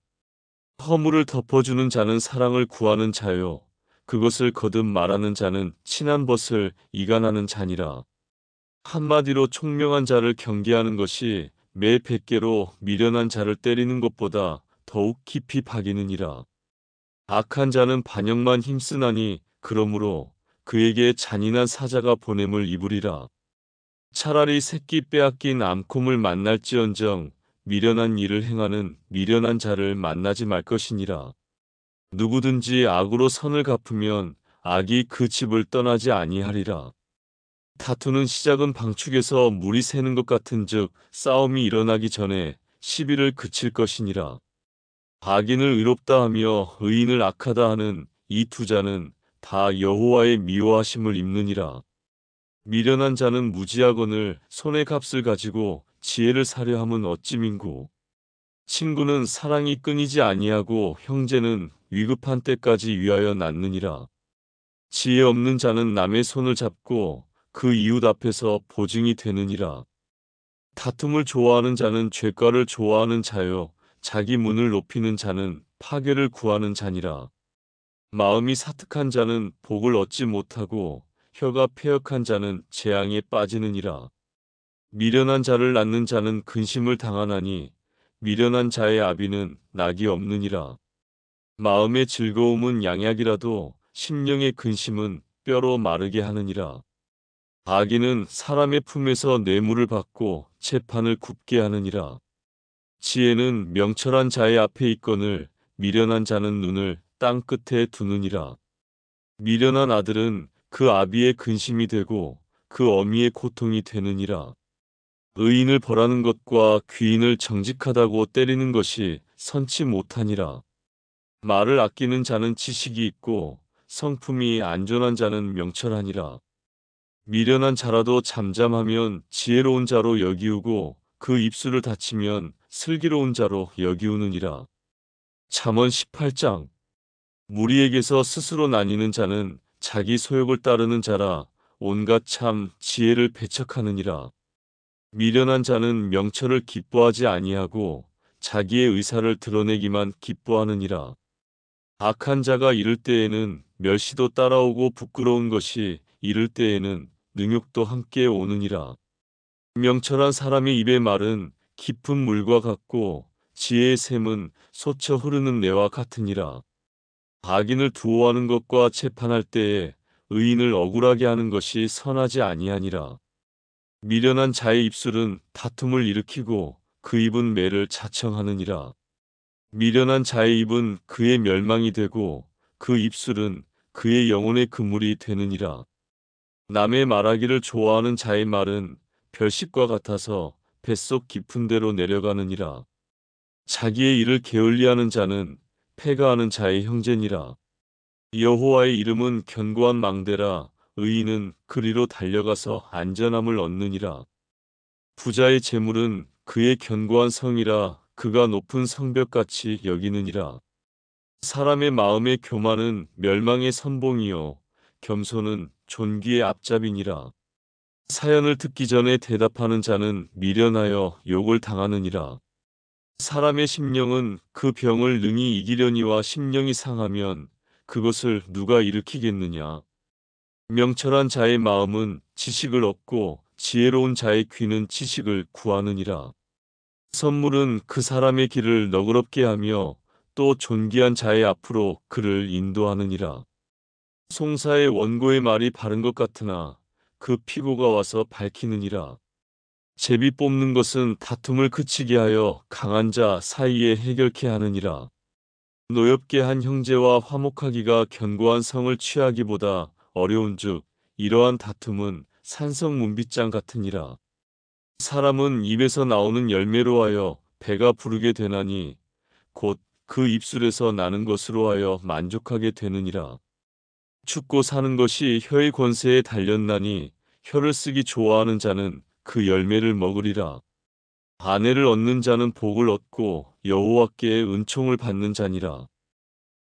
허물을 덮어주는 자는 사랑을 구하는 자요 그것을 거듭 말하는 자는 친한 벗을 이간하는 자니라. 한마디로 총명한 자를 경계하는 것이 매 100개로 미련한 자를 때리는 것보다 더욱 깊이 박이느니라. 악한 자는 반역만 힘쓰나니 그러므로 그에게 잔인한 사자가 보냄을 입으리라. 차라리 새끼 빼앗긴 암콤을 만날지언정 미련한 일을 행하는 미련한 자를 만나지 말 것이니라. 누구든지 악으로 선을 갚으면 악이 그 집을 떠나지 아니하리라. 다투는 시작은 방축에서 물이 새는 것 같은즉 싸움이 일어나기 전에 시비를 그칠 것이니라. 악인을 의롭다 하며 의인을 악하다 하는 이 두 자는 다 여호와의 미워하심을 입느니라. 미련한 자는 무지하거늘 손의 값을 가지고 지혜를 사려 함은 어찌 민구. 친구는 사랑이 끊이지 아니하고 형제는 위급한 때까지 위하여 낳느니라. 지혜 없는 자는 남의 손을 잡고 그 이웃 앞에서 보증이 되느니라. 다툼을 좋아하는 자는 죄과를 좋아하는 자요 자기 문을 높이는 자는 파괴를 구하는 자니라. 마음이 사특한 자는 복을 얻지 못하고 혀가 패역한 자는 재앙에 빠지느니라. 미련한 자를 낳는 자는 근심을 당하나니 미련한 자의 아비는 낙이 없느니라. 마음의 즐거움은 양약이라도 심령의 근심은 뼈로 마르게 하느니라. 악인은 사람의 품에서 뇌물을 받고 채판을 굽게 하느니라. 지혜는 명철한 자의 앞에 있거늘 미련한 자는 눈을 땅 끝에 두느니라. 미련한 아들은 그 아비의 근심이 되고 그 어미의 고통이 되느니라. 의인을 벌하는 것과 귀인을 정직하다고 때리는 것이 선치 못하니라. 말을 아끼는 자는 지식이 있고 성품이 안전한 자는 명철하니라. 미련한 자라도 잠잠하면 지혜로운 자로 여기우고 그 입술을 닫히면 슬기로운 자로 여기우느니라. 잠언 18장. 무리에게서 스스로 나뉘는 자는 자기 소욕을 따르는 자라 온갖 참 지혜를 배척하느니라. 미련한 자는 명철을 기뻐하지 아니하고 자기의 의사를 드러내기만 기뻐하느니라. 악한 자가 이를 때에는 멸시도 따라오고 부끄러운 것이 이를 때에는 능욕도 함께 오느니라. 명철한 사람의 입의 말은 깊은 물과 같고 지혜의 샘은 솟쳐 흐르는 내와 같으니라. 악인을 두어하는 것과 재판할 때에 의인을 억울하게 하는 것이 선하지 아니하니라. 미련한 자의 입술은 다툼을 일으키고 그 입은 매를 자청하느니라. 미련한 자의 입은 그의 멸망이 되고 그 입술은 그의 영혼의 그물이 되느니라. 남의 말하기를 좋아하는 자의 말은 별식과 같아서 뱃속 깊은 데로 내려가느니라. 자기의 일을 게을리하는 자는 패가하는 자의 형제니라. 여호와의 이름은 견고한 망대라 의인은 그리로 달려가서 안전함을 얻느니라. 부자의 재물은 그의 견고한 성이라 그가 높은 성벽같이 여기느니라. 사람의 마음의 교만은 멸망의 선봉이요 겸손은 존귀의 앞잡이니라. 사연을 듣기 전에 대답하는 자는 미련하여 욕을 당하느니라. 사람의 심령은 그 병을 능히 이기려니와 심령이 상하면 그것을 누가 일으키겠느냐. 명철한 자의 마음은 지식을 얻고 지혜로운 자의 귀는 지식을 구하느니라. 선물은 그 사람의 길을 너그럽게 하며 또 존귀한 자의 앞으로 그를 인도하느니라. 송사의 원고의 말이 바른 것 같으나 그 피고가 와서 밝히느니라. 제비 뽑는 것은 다툼을 그치게 하여 강한 자 사이에 해결케 하느니라. 노엽게 한 형제와 화목하기가 견고한 성을 취하기보다 어려운즉 이러한 다툼은 산성 문빗장 같으니라. 사람은 입에서 나오는 열매로 하여 배가 부르게 되나니 곧 그 입술에서 나는 것으로 하여 만족하게 되느니라. 죽고 사는 것이 혀의 권세에 달렸나니 혀를 쓰기 좋아하는 자는 그 열매를 먹으리라. 아내를 얻는 자는 복을 얻고 여호와께 은총을 받는 자니라.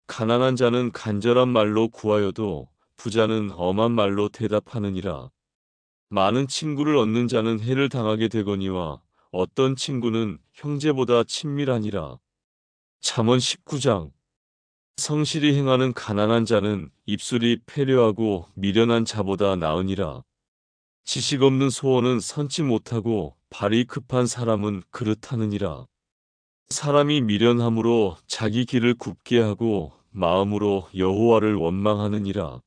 가난한 자는 간절한 말로 구하여도 부자는 엄한 말로 대답하느니라. 많은 친구를 얻는 자는 해를 당하게 되거니와 어떤 친구는 형제보다 친밀하니라. 잠언 19장. 성실히 행하는 가난한 자는 입술이 패려하고 미련한 자보다 나으니라. 지식 없는 소원은 선지 못하고 발이 급한 사람은 그릇하느니라. 사람이 미련함으로 자기 길을 굽게 하고 마음으로 여호와를 원망하느니라.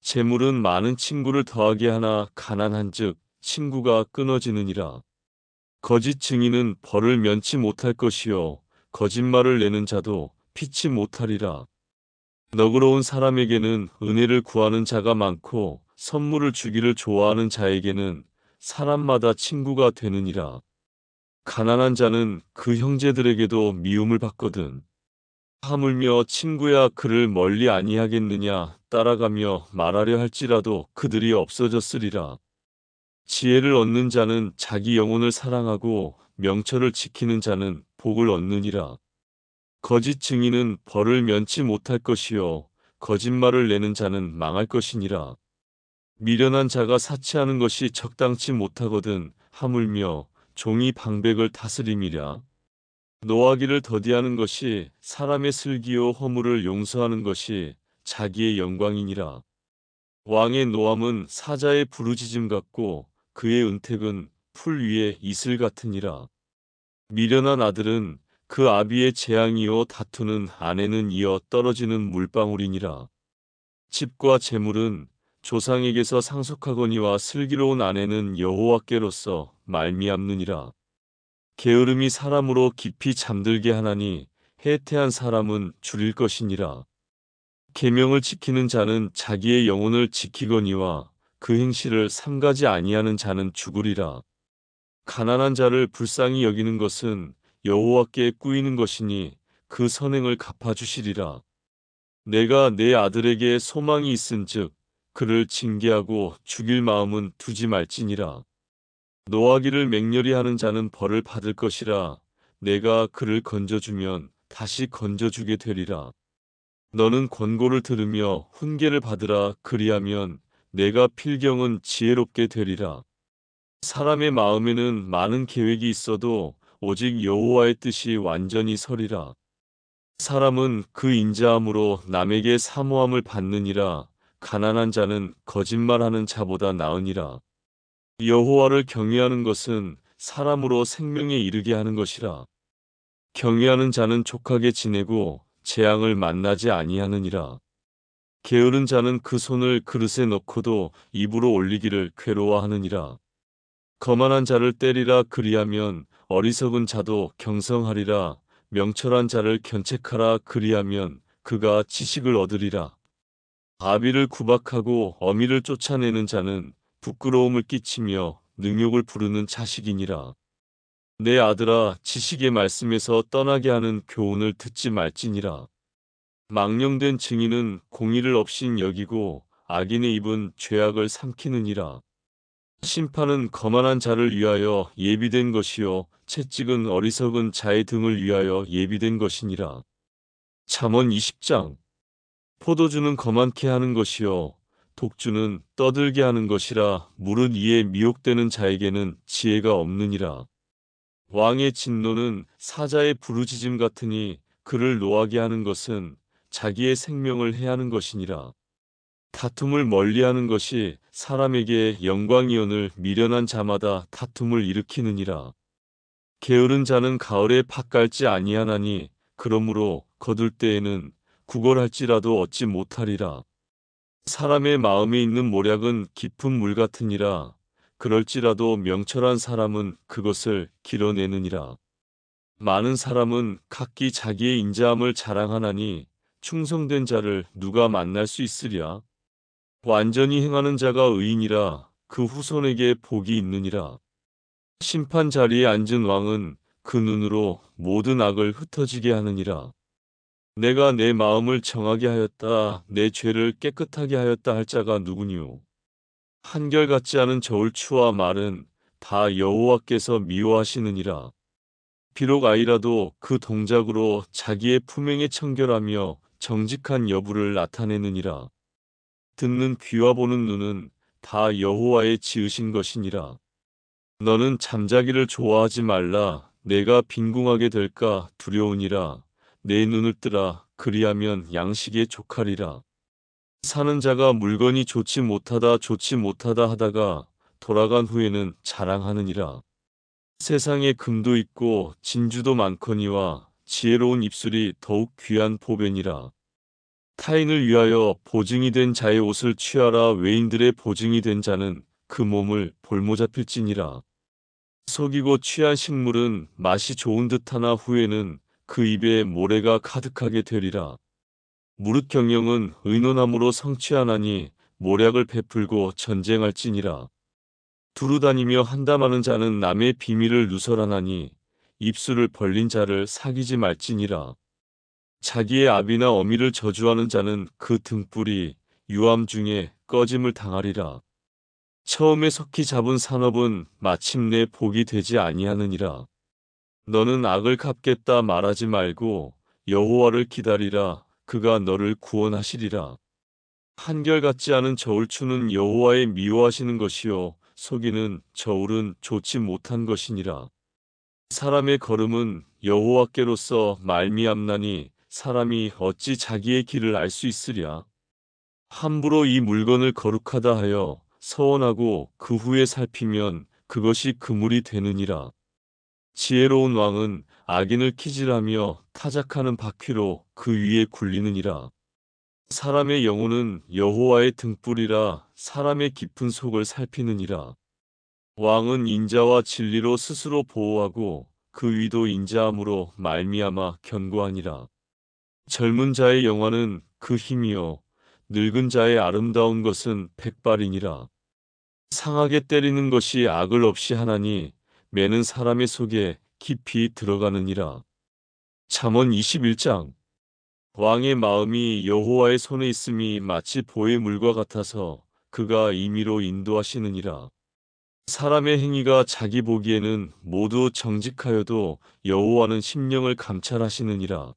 재물은 많은 친구를 더하게 하나 가난한즉 친구가 끊어지느니라. 거짓 증인은 벌을 면치 못할 것이요 거짓말을 내는 자도 피치 못하리라. 너그러운 사람에게는 은혜를 구하는 자가 많고 선물을 주기를 좋아하는 자에게는 사람마다 친구가 되느니라. 가난한 자는 그 형제들에게도 미움을 받거든. 하물며 친구야 그를 멀리 아니하겠느냐 따라가며 말하려 할지라도 그들이 없어졌으리라. 지혜를 얻는 자는 자기 영혼을 사랑하고 명철을 지키는 자는 복을 얻느니라. 거짓 증인은 벌을 면치 못할 것이요 거짓말을 내는 자는 망할 것이니라. 미련한 자가 사치하는 것이 적당치 못하거든 하물며 종이 방백을 다스림이랴. 노하기를 더디하는 것이 사람의 슬기요 허물을 용서하는 것이 자기의 영광이니라. 왕의 노함은 사자의 부르짖음 같고 그의 은택은 풀 위에 이슬 같으니라. 미련한 아들은 그 아비의 재앙이요 다투는 아내는 이어 떨어지는 물방울이니라. 집과 재물은 조상에게서 상속하거니와 슬기로운 아내는 여호와께로서 말미암느니라. 게으름이 사람으로 깊이 잠들게 하나니 해태한 사람은 줄일 것이니라. 계명을 지키는 자는 자기의 영혼을 지키거니와 그 행실을 삼가지 아니하는 자는 죽으리라. 가난한 자를 불쌍히 여기는 것은 여호와께 꾸이는 것이니 그 선행을 갚아주시리라. 내가 내 아들에게 소망이 있은즉 그를 징계하고 죽일 마음은 두지 말지니라. 노하기를 맹렬히 하는 자는 벌을 받을 것이라. 내가 그를 건져주면 다시 건져주게 되리라. 너는 권고를 들으며 훈계를 받으라. 그리하면 내가 필경은 지혜롭게 되리라. 사람의 마음에는 많은 계획이 있어도 오직 여호와의 뜻이 완전히 서리라. 사람은 그 인자함으로 남에게 사모함을 받느니라. 가난한 자는 거짓말하는 자보다 나으니라. 여호와를 경외하는 것은 사람으로 생명에 이르게 하는 것이라. 경외하는 자는 족하게 지내고 재앙을 만나지 아니하느니라. 게으른 자는 그 손을 그릇에 넣고도 입으로 올리기를 괴로워하느니라. 거만한 자를 때리라. 그리하면 어리석은 자도 경성하리라. 명철한 자를 견책하라. 그리하면 그가 지식을 얻으리라. 아비를 구박하고 어미를 쫓아내는 자는 부끄러움을 끼치며 능욕을 부르는 자식이니라. 내 아들아, 지식의 말씀에서 떠나게 하는 교훈을 듣지 말지니라. 망령된 증인은 공의를 업신 여기고 악인의 입은 죄악을 삼키느니라. 심판은 거만한 자를 위하여 예비된 것이요 채찍은 어리석은 자의 등을 위하여 예비된 것이니라. 잠언 20장. 포도주는 거만케 하는 것이요 독주는 떠들게 하는 것이라. 무릇 이에 미혹되는 자에게는 지혜가 없느니라. 왕의 진노는 사자의 부르짖음 같으니 그를 노하게 하는 것은 자기의 생명을 해하는 것이니라. 다툼을 멀리하는 것이 사람에게 영광이오늘 미련한 자마다 다툼을 일으키느니라. 게으른 자는 가을에 팥 갈지 아니하나니 그러므로 거둘 때에는 구걸할지라도 얻지 못하리라. 사람의 마음에 있는 모략은 깊은 물 같으니라. 그럴지라도 명철한 사람은 그것을 길어내느니라. 많은 사람은 각기 자기의 인자함을 자랑하나니 충성된 자를 누가 만날 수 있으랴. 완전히 행하는 자가 의인이라. 그 후손에게 복이 있느니라. 심판 자리에 앉은 왕은 그 눈으로 모든 악을 흩어지게 하느니라. 내가 내 마음을 정하게 하였다. 내 죄를 깨끗하게 하였다 할 자가 누구니요. 한결같지 않은 저울추와 말은 다 여호와께서 미워하시느니라. 비록 아이라도 그 동작으로 자기의 품행에 청결하며 정직한 여부를 나타내느니라. 듣는 귀와 보는 눈은 다 여호와의 지으신 것이니라. 너는 잠자기를 좋아하지 말라. 내가 빈궁하게 될까 두려우니라. 내 눈을 뜨라. 그리하면 양식에 족하리라. 사는 자가 물건이 좋지 못하다 하다가 돌아간 후에는 자랑하느니라. 세상에 금도 있고 진주도 많거니와 지혜로운 입술이 더욱 귀한 보배니라. 타인을 위하여 보증이 된 자의 옷을 취하라. 외인들의 보증이 된 자는 그 몸을 볼모 잡힐지니라. 속이고 취한 식물은 맛이 좋은 듯하나 후에는 그 입에 모래가 가득하게 되리라. 무릇 경영은 의논함으로 성취하나니 모략을 베풀고 전쟁할지니라. 두루 다니며 한담하는 자는 남의 비밀을 누설하나니 입술을 벌린 자를 사귀지 말지니라. 자기의 아비나 어미를 저주하는 자는 그 등불이 유암 중에 꺼짐을 당하리라. 처음에 속히 잡은 산업은 마침내 복이 되지 아니하느니라. 너는 악을 갚겠다 말하지 말고 여호와를 기다리라. 그가 너를 구원하시리라. 한결같지 않은 저울추는 여호와의 미워하시는 것이요 속이는 저울은 좋지 못한 것이니라. 사람의 걸음은 여호와께로서 말미암나니 사람이 어찌 자기의 길을 알 수 있으랴. 함부로 이 물건을 거룩하다 하여 서원하고 그 후에 살피면 그것이 그물이 되느니라. 지혜로운 왕은 악인을 키질하며 타작하는 바퀴로 그 위에 굴리느니라. 사람의 영혼은 여호와의 등불이라. 사람의 깊은 속을 살피느니라. 왕은 인자와 진리로 스스로 보호하고 그 위도 인자함으로 말미암아 견고하니라. 젊은 자의 영화는 그 힘이요 늙은 자의 아름다운 것은 백발이니라. 상하게 때리는 것이 악을 없이 하나니 매는 사람의 속에 깊이 들어가느니라. 잠언 21장. 왕의 마음이 여호와의 손에 있음이 마치 보의 물과 같아서 그가 임의로 인도하시느니라. 사람의 행위가 자기 보기에는 모두 정직하여도 여호와는 심령을 감찰하시느니라.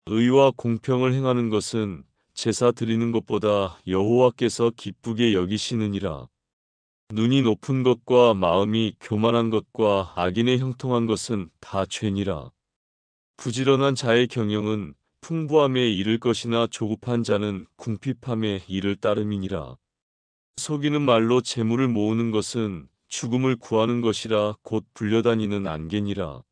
의와 공평을 행하는 것은 제사 드리는 것보다 여호와께서 기쁘게 여기시느니라. 눈이 높은 것과 마음이 교만한 것과 악인의 형통한 것은 다 죄니라. 부지런한 자의 경영은 풍부함에 이를 것이나 조급한 자는 궁핍함에 이를 따름이니라. 속이는 말로 재물을 모으는 것은 죽음을 구하는 것이라 곧 불려다니는 안개니라.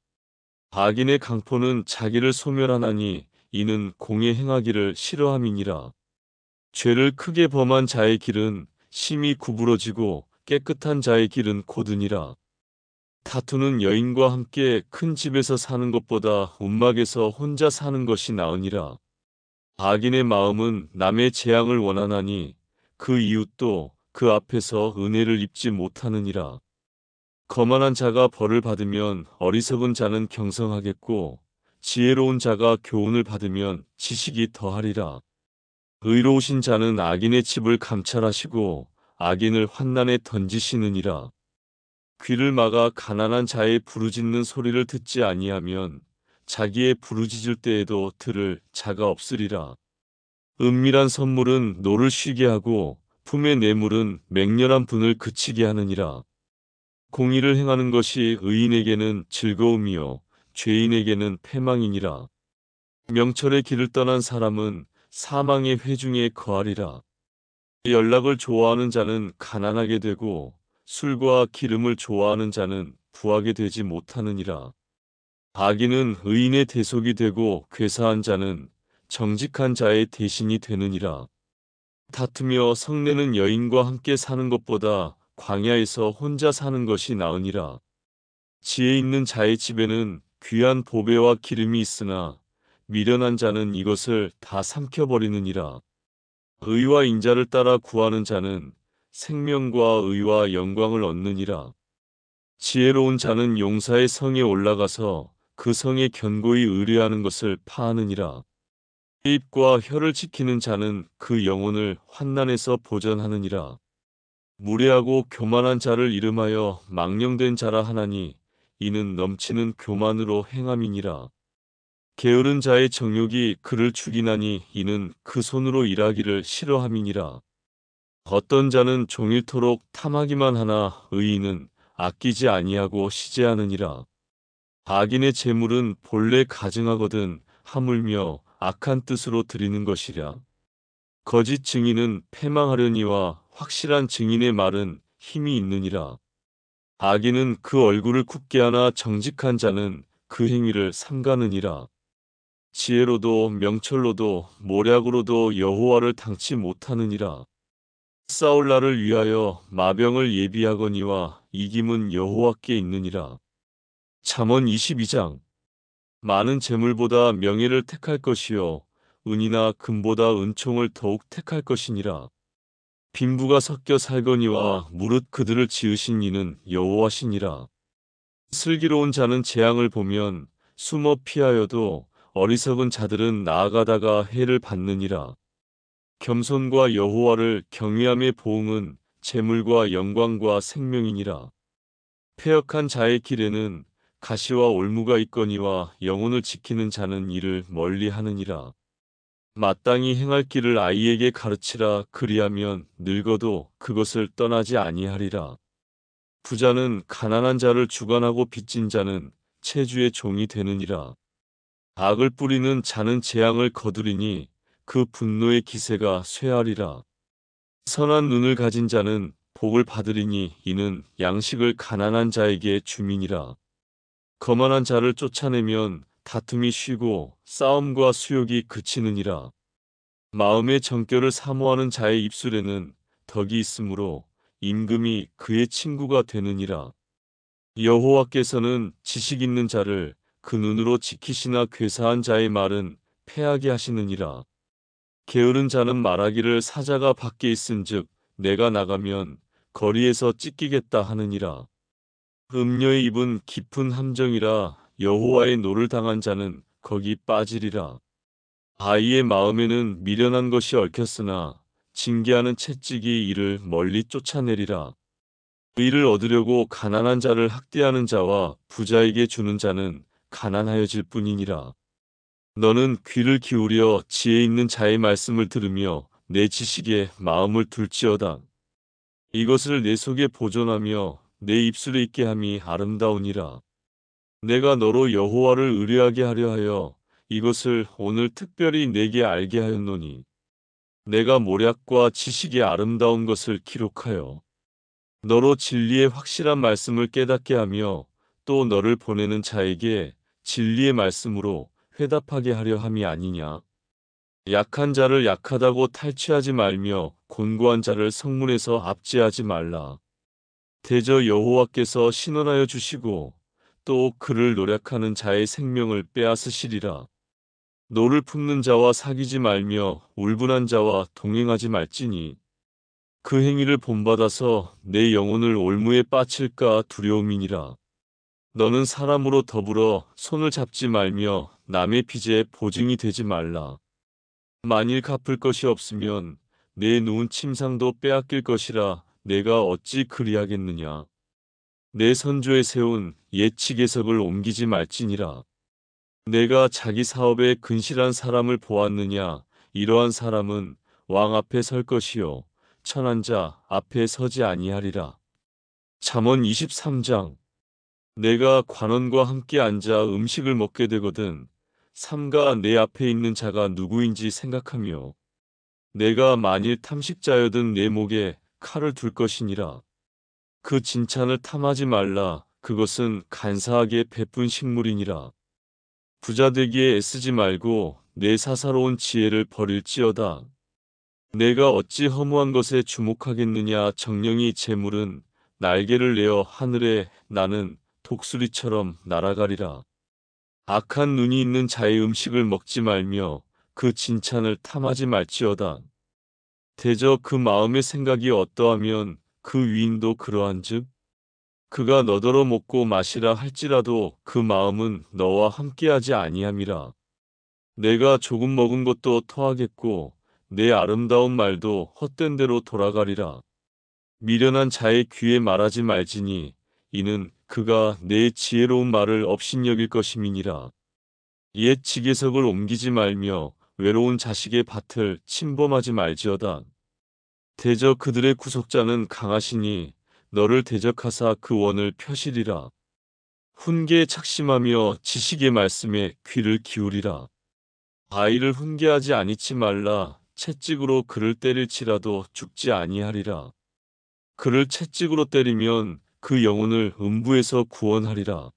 악인의 강포는 자기를 소멸하나니 이는 공에 행하기를 싫어함이니라. 죄를 크게 범한 자의 길은 심히 구부러지고 깨끗한 자의 길은 고드니라. 다투는 여인과 함께 큰 집에서 사는 것보다 움막에서 혼자 사는 것이 나으니라. 악인의 마음은 남의 재앙을 원하나니 그 이웃도 그 앞에서 은혜를 입지 못하느니라. 거만한 자가 벌을 받으면 어리석은 자는 경성하겠고 지혜로운 자가 교훈을 받으면 지식이 더하리라. 의로우신 자는 악인의 집을 감찰하시고 악인을 환난에 던지시느니라. 귀를 막아 가난한 자의 부르짖는 소리를 듣지 아니하면 자기의 부르짖을 때에도 들을 자가 없으리라. 은밀한 선물은 노를 쉬게 하고 품의 뇌물은 맹렬한 분을 그치게 하느니라. 공의를 행하는 것이 의인에게는 즐거움이요 죄인에게는 패망이니라. 명철의 길을 떠난 사람은 사망의 회중에 거하리라. 연락을 좋아하는 자는 가난하게 되고 술과 기름을 좋아하는 자는 부하게 되지 못하느니라. 악인은 의인의 대속이 되고 괴사한 자는 정직한 자의 대신이 되느니라. 다투며 성내는 여인과 함께 사는 것보다 광야에서 혼자 사는 것이 나으니라. 지혜 있는 자의 집에는 귀한 보배와 기름이 있으나 미련한 자는 이것을 다 삼켜버리느니라. 의와 인자를 따라 구하는 자는 생명과 의와 영광을 얻느니라. 지혜로운 자는 용사의 성에 올라가서 그 성에 견고히 의뢰하는 것을 파하느니라. 입과 혀를 지키는 자는 그 영혼을 환난에서 보전하느니라. 무례하고 교만한 자를 이름하여 망령된 자라 하나니 이는 넘치는 교만으로 행함이니라. 게으른 자의 정욕이 그를 죽이나니 이는 그 손으로 일하기를 싫어함이니라. 어떤 자는 종일토록 탐하기만 하나 의인은 아끼지 아니하고 시제하느니라. 악인의 재물은 본래 가증하거든 하물며 악한 뜻으로 드리는 것이랴. 거짓 증인은 패망하려니와 확실한 증인의 말은 힘이 있느니라. 악인은 그 얼굴을 굳게 하나 정직한 자는 그 행위를 삼가느니라. 지혜로도 명철로도 모략으로도 여호와를 당치 못하느니라. 싸울 날을 위하여 마병을 예비하거니와 이김은 여호와께 있느니라. 잠언 22장. 많은 재물보다 명예를 택할 것이요 은이나 금보다 은총을 더욱 택할 것이니라. 빈부가 섞여 살거니와 무릇 그들을 지으신 이는 여호와시니라. 슬기로운 자는 재앙을 보면 숨어 피하여도 어리석은 자들은 나아가다가 해를 받느니라. 겸손과 여호와를 경외함의 보응은 재물과 영광과 생명이니라. 패역한 자의 길에는 가시와 올무가 있거니와 영혼을 지키는 자는 이를 멀리하느니라. 마땅히 행할 길을 아이에게 가르치라. 그리하면 늙어도 그것을 떠나지 아니하리라. 부자는 가난한 자를 주관하고 빚진 자는 체주의 종이 되느니라. 악을 뿌리는 자는 재앙을 거두리니 그 분노의 기세가 쇠하리라. 선한 눈을 가진 자는 복을 받으리니 이는 양식을 가난한 자에게 주민이라. 거만한 자를 쫓아내면 다툼이 쉬고 싸움과 수욕이 그치느니라. 마음의 정결을 사모하는 자의 입술에는 덕이 있으므로 임금이 그의 친구가 되느니라. 여호와께서는 지식 있는 자를 그 눈으로 지키시나 괴사한 자의 말은 패하게 하시느니라. 게으른 자는 말하기를 사자가 밖에 있은즉 내가 나가면 거리에서 찢기겠다 하느니라. 음녀의 입은 깊은 함정이라 여호와의 노를 당한 자는 거기 빠지리라. 아이의 마음에는 미련한 것이 얽혔으나 징계하는 채찍이 이를 멀리 쫓아내리라. 의를 얻으려고 가난한 자를 학대하는 자와 부자에게 주는 자는 가난하여질 뿐이니라. 너는 귀를 기울여 지혜 있는 자의 말씀을 들으며 내 지식에 마음을 둘지어다. 이것을 내 속에 보존하며 내 입술에 있게 함이 아름다우니라. 내가 너로 여호와를 의뢰하게 하려 하여 이것을 오늘 특별히 내게 알게 하였노니 내가 모략과 지식의 아름다운 것을 기록하여 너로 진리의 확실한 말씀을 깨닫게 하며 또 너를 보내는 자에게 진리의 말씀으로 회답하게 하려 함이 아니냐. 약한 자를 약하다고 탈취하지 말며 곤고한 자를 성문에서 압제하지 말라. 대저 여호와께서 신원하여 주시고 또 그를 노략하는 자의 생명을 빼앗으시리라. 노를 품는 자와 사귀지 말며 울분한 자와 동행하지 말지니 그 행위를 본받아서 내 영혼을 올무에 빠칠까 두려움이니라. 너는 사람으로 더불어 손을 잡지 말며 남의 빚에 보증이 되지 말라. 만일 갚을 것이 없으면 내 누운 침상도 빼앗길 것이라 내가 어찌 그리하겠느냐. 내 선조에 세운 옛 치계석을 옮기지 말지니라. 내가 자기 사업에 근실한 사람을 보았느냐. 이러한 사람은 왕 앞에 설 것이요 천한 자 앞에 서지 아니하리라. 잠언 23장. 내가 관원과 함께 앉아 음식을 먹게 되거든 삼가 내 앞에 있는 자가 누구인지 생각하며 내가 만일 탐식자여든 내 목에 칼을 둘 것이니라. 그 진찬을 탐하지 말라. 그것은 간사하게 베푼 식물이니라. 부자 되기에 애쓰지 말고 내 사사로운 지혜를 버릴지어다. 내가 어찌 허무한 것에 주목하겠느냐. 정령이 재물은 날개를 내어 하늘에 나는 독수리처럼 날아가리라. 악한 눈이 있는 자의 음식을 먹지 말며 그 진찬을 탐하지 말지어다. 대저 그 마음의 생각이 어떠하면 그 위인도 그러한즉 그가 너더러 먹고 마시라 할지라도 그 마음은 너와 함께하지 아니함이라. 내가 조금 먹은 것도 토하겠고 내 아름다운 말도 헛된 대로 돌아가리라. 미련한 자의 귀에 말하지 말지니 이는 그가 내 지혜로운 말을 업신여길 것임이니라. 옛 지게석을 옮기지 말며 외로운 자식의 밭을 침범하지 말지어다. 대저 그들의 구속자는 강하시니 너를 대적하사 그 원을 펴시리라. 훈계에 착심하며 지식의 말씀에 귀를 기울이라. 아이를 훈계하지 아니치 말라. 채찍으로 그를 때릴지라도 죽지 아니하리라. 그를 채찍으로 때리면 그 영혼을 음부에서 구원하리라.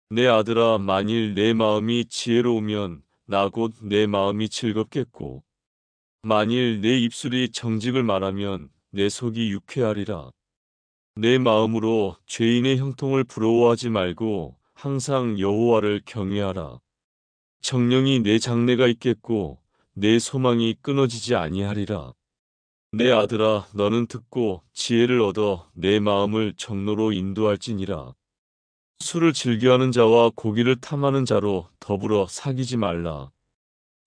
내 아들아, 만일 내 마음이 지혜로우면 나 곧 내 마음이 즐겁겠고, 만일 내 입술이 정직을 말하면 내 속이 유쾌하리라. 내 마음으로 죄인의 형통을 부러워하지 말고 항상 여호와를 경외하라. 정령이 내 장래가 있겠고 내 소망이 끊어지지 아니하리라. 내 아들아, 너는 듣고 지혜를 얻어 내 마음을 정로로 인도할지니라. 술을 즐겨하는 자와 고기를 탐하는 자로 더불어 사귀지 말라.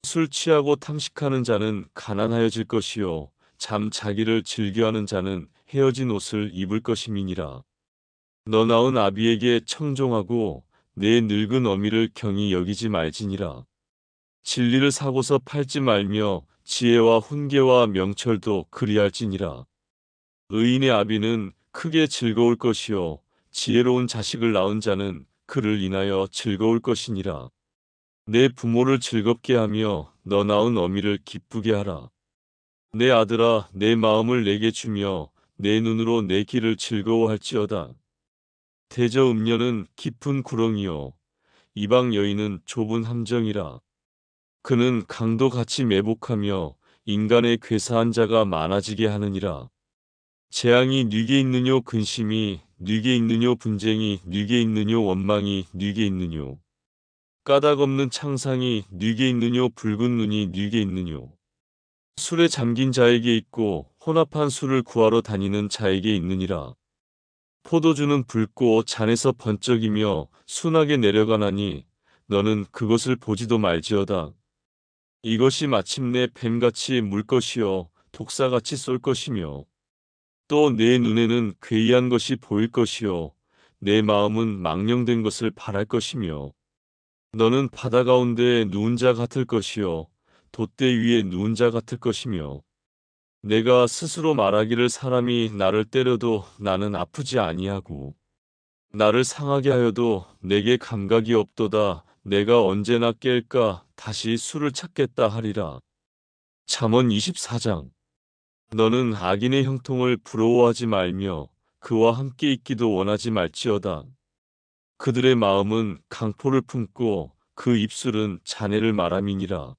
술 취하고 탐식하는 자는 가난하여질 것이요 잠자기를 즐겨하는 자는 헤어진 옷을 입을 것임이니라. 너 낳은 아비에게 청종하고 내 늙은 어미를 경히 여기지 말지니라. 진리를 사고서 팔지 말며 지혜와 훈계와 명철도 그리할지니라. 의인의 아비는 크게 즐거울 것이요 지혜로운 자식을 낳은 자는 그를 인하여 즐거울 것이니라. 내 부모를 즐겁게 하며 너 낳은 어미를 기쁘게 하라. 내 아들아, 내 마음을 내게 주며 내 눈으로 내 길을 즐거워할지어다. 대저 음녀는 깊은 구렁이요 이방 여인은 좁은 함정이라. 그는 강도 같이 매복하며 인간의 괴사한 자가 많아지게 하느니라. 재앙이 네게 있느뇨, 근심이 네게 있느뇨, 분쟁이 네게 있느뇨, 원망이 네게 있느뇨, 까닭 없는 창상이 네게 있느뇨, 붉은 눈이 네게 있느뇨. 술에 잠긴 자에게 있고 혼합한 술을 구하러 다니는 자에게 있느니라. 포도주는 붉고 잔에서 번쩍이며 순하게 내려가나니 너는 그것을 보지도 말지어다. 이것이 마침내 뱀같이 물 것이요 독사같이 쏠 것이며 또 내 눈에는 괴이한 것이 보일 것이요 내 마음은 망령된 것을 바랄 것이며 너는 바다 가운데 누운 자 같을 것이요 돛대 위에 누운 자 같을 것이며 내가 스스로 말하기를 사람이 나를 때려도 나는 아프지 아니하고 나를 상하게 하여도 내게 감각이 없도다. 내가 언제나 깰까 다시 술을 찾겠다 하리라. 잠언 24장. 너는 악인의 형통을 부러워하지 말며 그와 함께 있기도 원하지 말지어다. 그들의 마음은 강포를 품고 그 입술은 잔해를 말함이니라.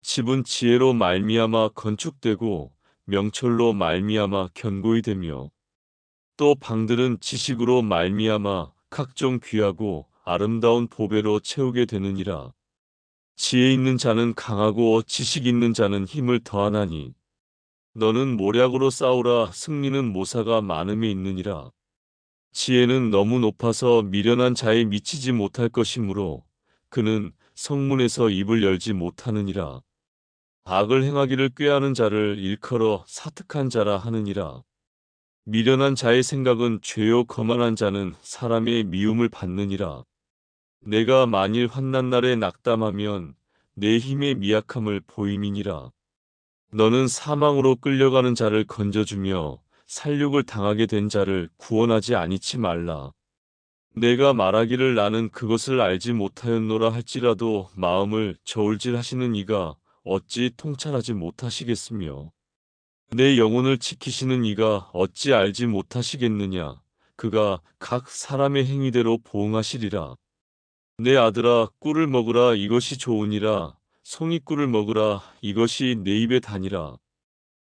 집은 지혜로 말미암아 건축되고 명철로 말미암아 견고히 되며 또 방들은 지식으로 말미암아 각종 귀하고 아름다운 보배로 채우게 되느니라. 지혜 있는 자는 강하고 지식 있는 자는 힘을 더하나니 너는 모략으로 싸우라. 승리는 모사가 많음에 있느니라. 지혜는 너무 높아서 미련한 자에 미치지 못할 것이므로 그는 성문에서 입을 열지 못하느니라. 악을 행하기를 꾀하는 자를 일컬어 사특한 자라 하느니라. 미련한 자의 생각은 죄요 거만한 자는 사람의 미움을 받느니라. 내가 만일 환난 날에 낙담하면 내 힘의 미약함을 보임이니라. 너는 사망으로 끌려가는 자를 건져주며 살육을 당하게 된 자를 구원하지 아니치 말라. 내가 말하기를 나는 그것을 알지 못하였노라 할지라도 마음을 저울질하시는 이가 어찌 통찰하지 못하시겠으며 내 영혼을 지키시는 이가 어찌 알지 못하시겠느냐. 그가 각 사람의 행위대로 보응하시리라. 내 아들아, 꿀을 먹으라. 이것이 좋으니라. 송이꿀을 먹으라. 이것이 내 입에 다니라.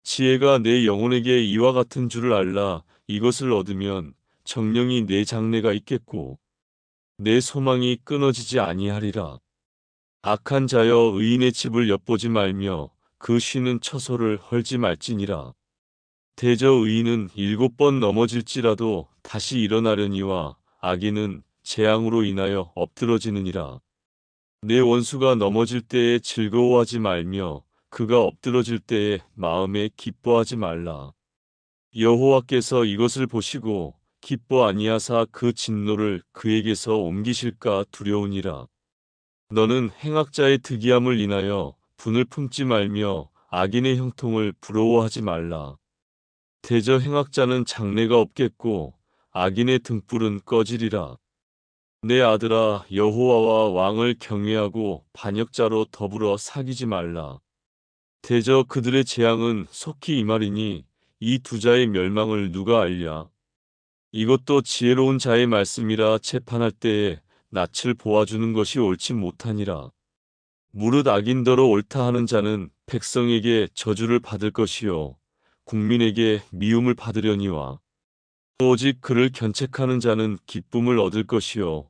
지혜가 내 영혼에게 이와 같은 줄을 알라. 이것을 얻으면 정령이 내 장래가 있겠고 내 소망이 끊어지지 아니하리라. 악한 자여, 의인의 집을 엿보지 말며 그 쉬는 처소를 헐지 말지니라. 대저 의인은 7번 넘어질지라도 다시 일어나려니와 악인은 재앙으로 인하여 엎드러지느니라. 내 원수가 넘어질 때에 즐거워하지 말며 그가 엎드러질 때에 마음에 기뻐하지 말라. 여호와께서 이것을 보시고 기뻐 아니하사 그 진노를 그에게서 옮기실까 두려우니라. 너는 행악자의 특이함을 인하여 분을 품지 말며 악인의 형통을 부러워하지 말라. 대저 행악자는 장래가 없겠고 악인의 등불은 꺼지리라. 내 아들아, 여호와와 왕을 경외하고 반역자로 더불어 사귀지 말라. 대저 그들의 재앙은 속히 임하리니 이 두 자의 멸망을 누가 알랴. 이것도 지혜로운 자의 말씀이라. 재판할 때에 낯을 보아주는 것이 옳지 못하니라. 무릇 악인더러 옳다 하는 자는 백성에게 저주를 받을 것이요 국민에게 미움을 받으려니와, 오직 그를 견책하는 자는 기쁨을 얻을 것이요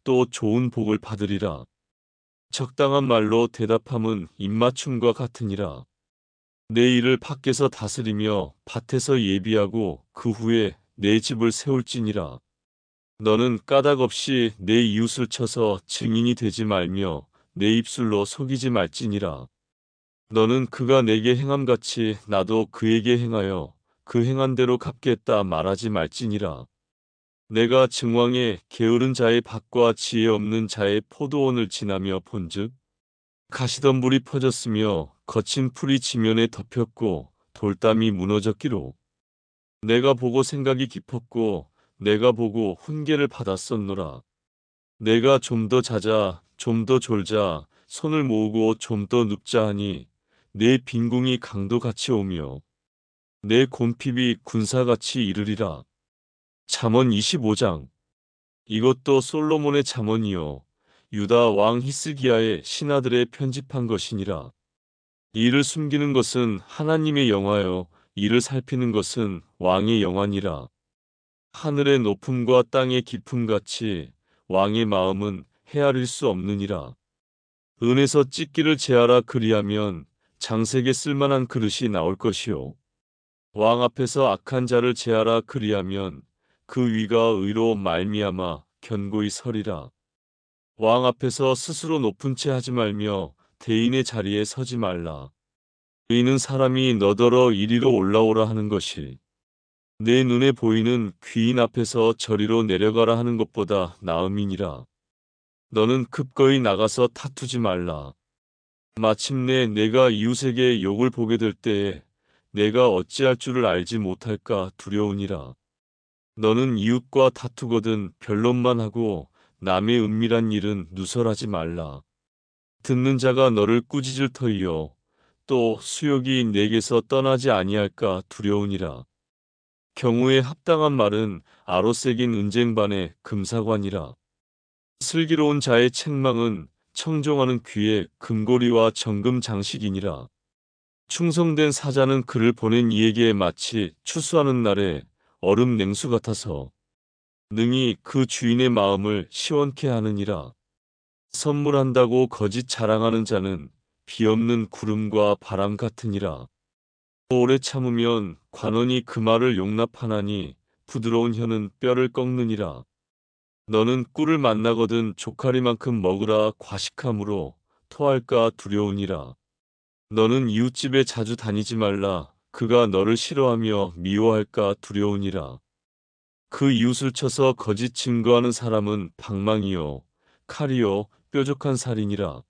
또 좋은 복을 받으리라. 적당한 말로 대답함은 입맞춤과 같으니라. 내 일을 밖에서 다스리며 밭에서 예비하고 그 후에 내 집을 세울지니라. 너는 까닭 없이 내 이웃을 쳐서 증인이 되지 말며 내 입술로 속이지 말지니라. 너는 그가 내게 행함같이 나도 그에게 행하여 그 행한 대로 갚겠다 말하지 말지니라. 내가 증왕에 게으른 자의 밭과 지혜 없는 자의 포도원을 지나며 본즉 가시덤불이 퍼졌으며 거친 풀이 지면에 덮였고 돌담이 무너졌기로, 내가 보고 생각이 깊었고 내가 보고 훈계를 받았었노라. 내가 좀 더 자자 좀 더 졸자 손을 모으고 좀 더 눕자 하니 내 빈궁이 강도같이 오며 내 곰핍이 군사같이 이르리라. 잠언 25장. 이것도 솔로몬의 잠언이요 유다 왕 히스기야의 신하들의 편집한 것이니라. 이를 숨기는 것은 하나님의 영화요 이를 살피는 것은 왕의 영화니라. 하늘의 높음과 땅의 깊음같이 왕의 마음은 헤아릴 수 없느니라. 은에서 찢기를 제하라. 그리하면 장색에 쓸만한 그릇이 나올 것이요 왕 앞에서 악한 자를 제하라. 그리하면 그 위가 의로 말미암아 견고히 서리라. 왕 앞에서 스스로 높은 채 하지 말며 대인의 자리에 서지 말라. 의인은 사람이 너더러 이리로 올라오라 하는 것이 내 눈에 보이는 귀인 앞에서 저리로 내려가라 하는 것보다 나음이니라. 너는 급거이 나가서 다투지 말라. 마침내 내가 이웃에게 욕을 보게 될 때에 내가 어찌할 줄을 알지 못할까 두려우니라. 너는 이웃과 다투거든 변론만 하고 남의 은밀한 일은 누설하지 말라. 듣는 자가 너를 꾸짖을 터이요 또 수욕이 내게서 떠나지 아니할까 두려우니라. 경우에 합당한 말은 아로새긴 은쟁반의 금사관이라. 슬기로운 자의 책망은 청종하는 귀의 금고리와 정금 장식이니라. 충성된 사자는 그를 보낸 이에게 마치 추수하는 날에 얼음 냉수 같아서 능히 그 주인의 마음을 시원케 하느니라. 선물한다고 거짓 자랑하는 자는 비 없는 구름과 바람 같으니라. 오래 참으면 관원이 그 말을 용납하나니 부드러운 혀는 뼈를 꺾느니라. 너는 꿀을 만나거든 조카리만큼 먹으라. 과식함으로 토할까 두려우니라. 너는 이웃집에 자주 다니지 말라. 그가 너를 싫어하며 미워할까 두려우니라. 그 이웃을 쳐서 거짓 증거하는 사람은 방망이요 칼이요 뾰족한 살이니라.